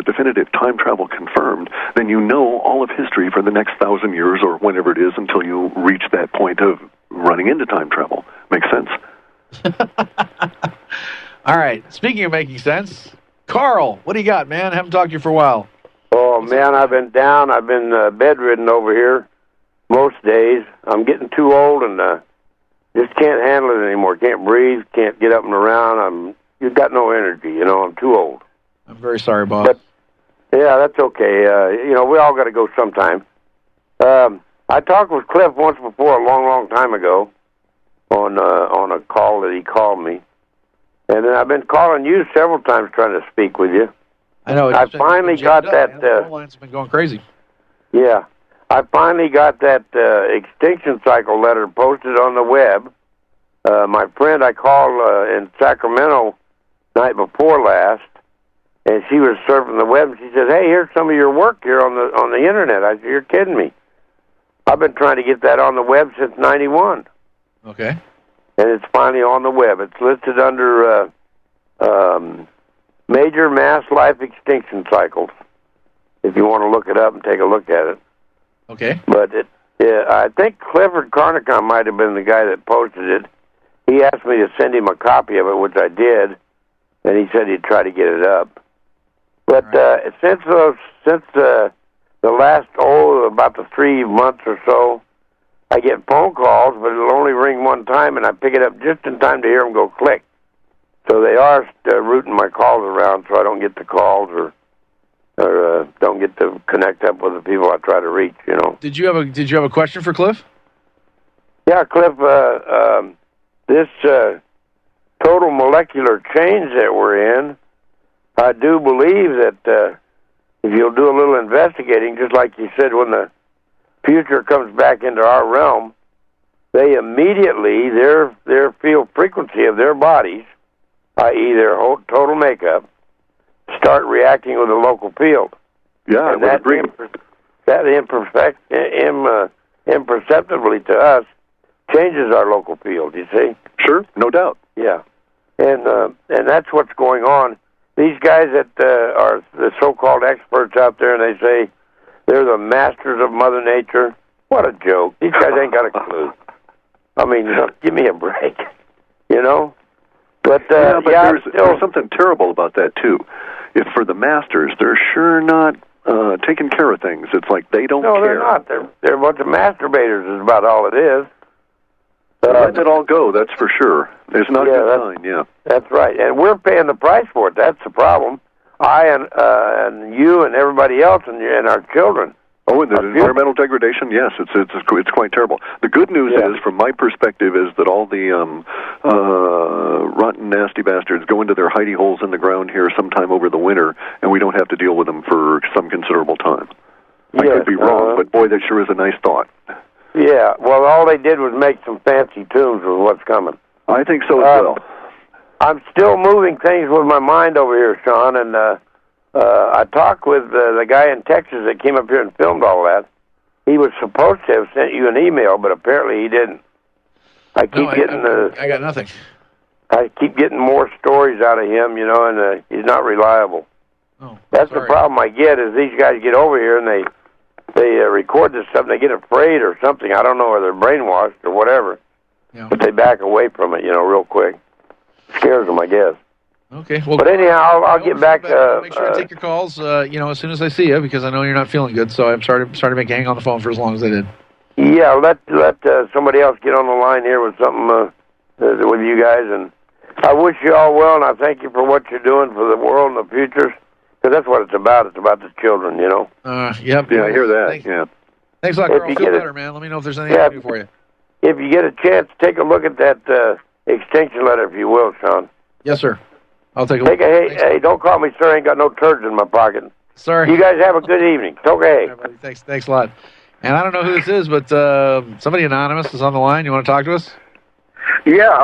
definitive time travel confirmed, then you know all of history for the next 1,000 years or whenever it is until you reach that point of running into time travel. Make sense? All right. Speaking of making sense, Carl, what do you got, man? I haven't talked to you for a while. Oh, man, I've been down. I've been bedridden over here most days. I'm getting too old and just can't handle it anymore. Can't breathe, can't get up and around. You've got no energy, I'm too old. I'm very sorry, boss. But, yeah, that's okay. We all got to go sometime. I talked with Clif once before, a long, long time ago, on a call that he called me. And then I've been calling you several times trying to speak with you. I know. I finally got that. The phone line's been going crazy. Yeah. I finally got that extinction cycle letter posted on the web. My friend I called in Sacramento night before last, and she was surfing the web, and she said, "Hey, here's some of your work here on the internet." I said, "You're kidding me." I've been trying to get that on the web since '91. Okay. And it's finally on the web. It's listed under major mass life extinction cycles, if you want to look it up and take a look at it. Okay. But I think Clifford Carnicom might have been the guy that posted it. He asked me to send him a copy of it, which I did, and he said he'd try to get it up. But right. Since the last, about the 3 months or so, I get phone calls, but it'll only ring one time, and I pick it up just in time to hear them go click. So they are routing my calls around so I don't get the calls or don't get to connect up with the people I try to reach, Did you have a question for Clif? Yeah, Clif, this total molecular change that we're in, I do believe that if you'll do a little investigating, just like you said, when the future comes back into our realm, they immediately, their field frequency of their bodies, i.e. their whole total makeup, start reacting with the local field. Yeah, I would agree. That imperceptibly to us changes our local field, you see? Sure, no doubt. Yeah. And that's what's going on. These guys that are the so-called experts out there, and they say they're the masters of Mother Nature. What a joke. These guys ain't got a clue. I mean, give me a break, But, there's something terrible about that, too. If for the masters, they're sure not taking care of things. It's like they don't care. No, they're not. They're a bunch of masturbators is about all it is. Let it all go, that's for sure. It's not a good sign, yeah. That's right. And we're paying the price for it. That's the problem. I and you and everybody else and our children. Oh, and the environmental degradation, yes, it's quite terrible. The good news is, from my perspective, is that all the rotten, nasty bastards go into their hidey holes in the ground here sometime over the winter, and we don't have to deal with them for some considerable time. I could be wrong, but boy, that sure is a nice thought. Yeah, well, all they did was make some fancy tunes with what's coming. I think so as well. I'm still moving things with my mind over here, Sean, and I talked with the guy in Texas that came up here and filmed all that. He was supposed to have sent you an email, but apparently he didn't. I got nothing. I keep getting more stories out of him, and he's not reliable. Oh, that's the problem I get is these guys get over here and they record this stuff and they get afraid or something. I don't know, or they're brainwashed or whatever. Yeah. But they back away from it, real quick. Scares them, I guess. Okay. Well, but anyhow, I'll get back. Make sure I take your calls, as soon as I see you, because I know you're not feeling good. So I'm sorry to make you hang on the phone for as long as I did. Yeah, let somebody else get on the line here with something with you guys, and I wish you all well, and I thank you for what you're doing for the world and the future, because that's what it's about. It's about the children, Yep. Yeah, I hear that. Thanks a lot, Carl. Feel better, man. Let me know if there's anything I can do for you. If you get a chance, take a look at that extension letter, if you will, Sean. Yes, sir. I'll take a look. Hey, don't call me sir. I ain't got no turds in my pocket. Sorry. You guys have a good evening. Okay. Right, buddy. Thanks a lot. And I don't know who this is, but somebody anonymous is on the line. You want to talk to us? Yeah,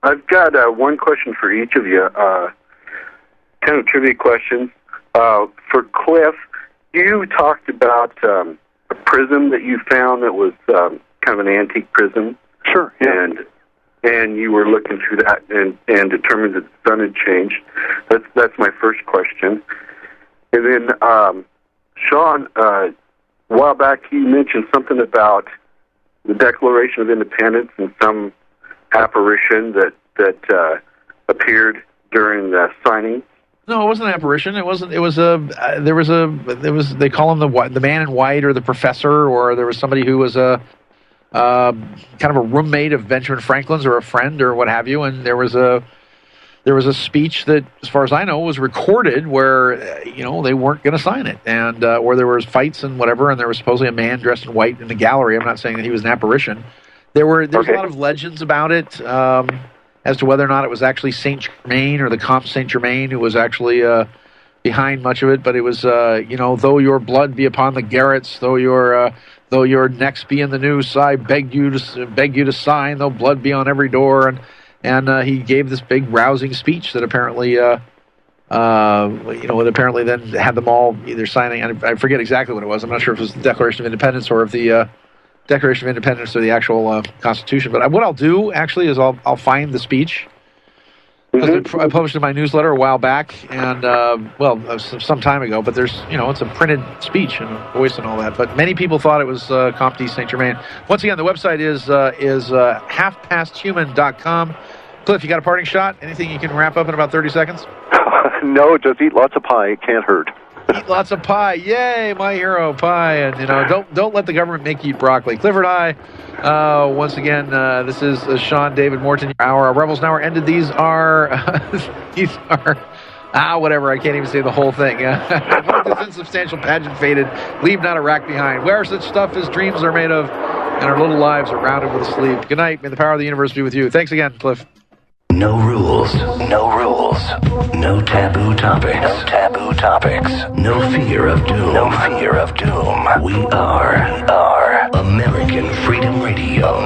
I've got one question for each of you. Kind of trivia question. For Clif, you talked about a prism that you found that was kind of an antique prism. Sure. Yeah. And you were looking through that and determined that the sun had changed. That's my first question. And then, Sean, a while back you mentioned something about the Declaration of Independence and some apparition that appeared during the signing. No, it wasn't an apparition. It wasn't. It was they call him the man in white or the professor, or there was somebody who was kind of a roommate of Benjamin Franklin's or a friend or what have you, and there was a speech that, as far as I know, was recorded where they weren't going to sign it, and where there was fights and whatever, and there was supposedly a man dressed in white in the gallery. I'm not saying that he was an apparition. There's a lot of legends about it as to whether or not it was actually Saint Germain or the Comte Saint Germain who was actually behind much of it. But it was though your blood be upon the garrets, though your necks be in the noose, I beg you to sign, though blood be on every door. And he gave this big rousing speech that apparently, apparently then had them all either signing. I forget exactly what it was. I'm not sure if it was the Declaration of Independence or if the Declaration of Independence or the actual Constitution. But what I'll do actually is I'll find the speech. Because I published it in my newsletter a while back, and some time ago. But there's, it's a printed speech and a voice and all that. But many people thought it was Comte Saint Germain. Once again, the website is halfpasthuman.com. Cliff, you got a parting shot? Anything you can wrap up in about 30 seconds? No, just eat lots of pie. It can't hurt. Eat lots of pie. Yay, my hero, pie. And, don't let the government make you eat broccoli. Clifford High, once again, this is Sean David Morton. Our Rebels Now are ended. These are, whatever. I can't even say the whole thing. This insubstantial pageant faded. Leave not a rack behind. Where such stuff as dreams are made of, and our little lives are rounded with a sleep. Good night. May the power of the universe be with you. Thanks again, Cliff. No rules. No taboo topics. No fear of doom. We are American Freedom Radio.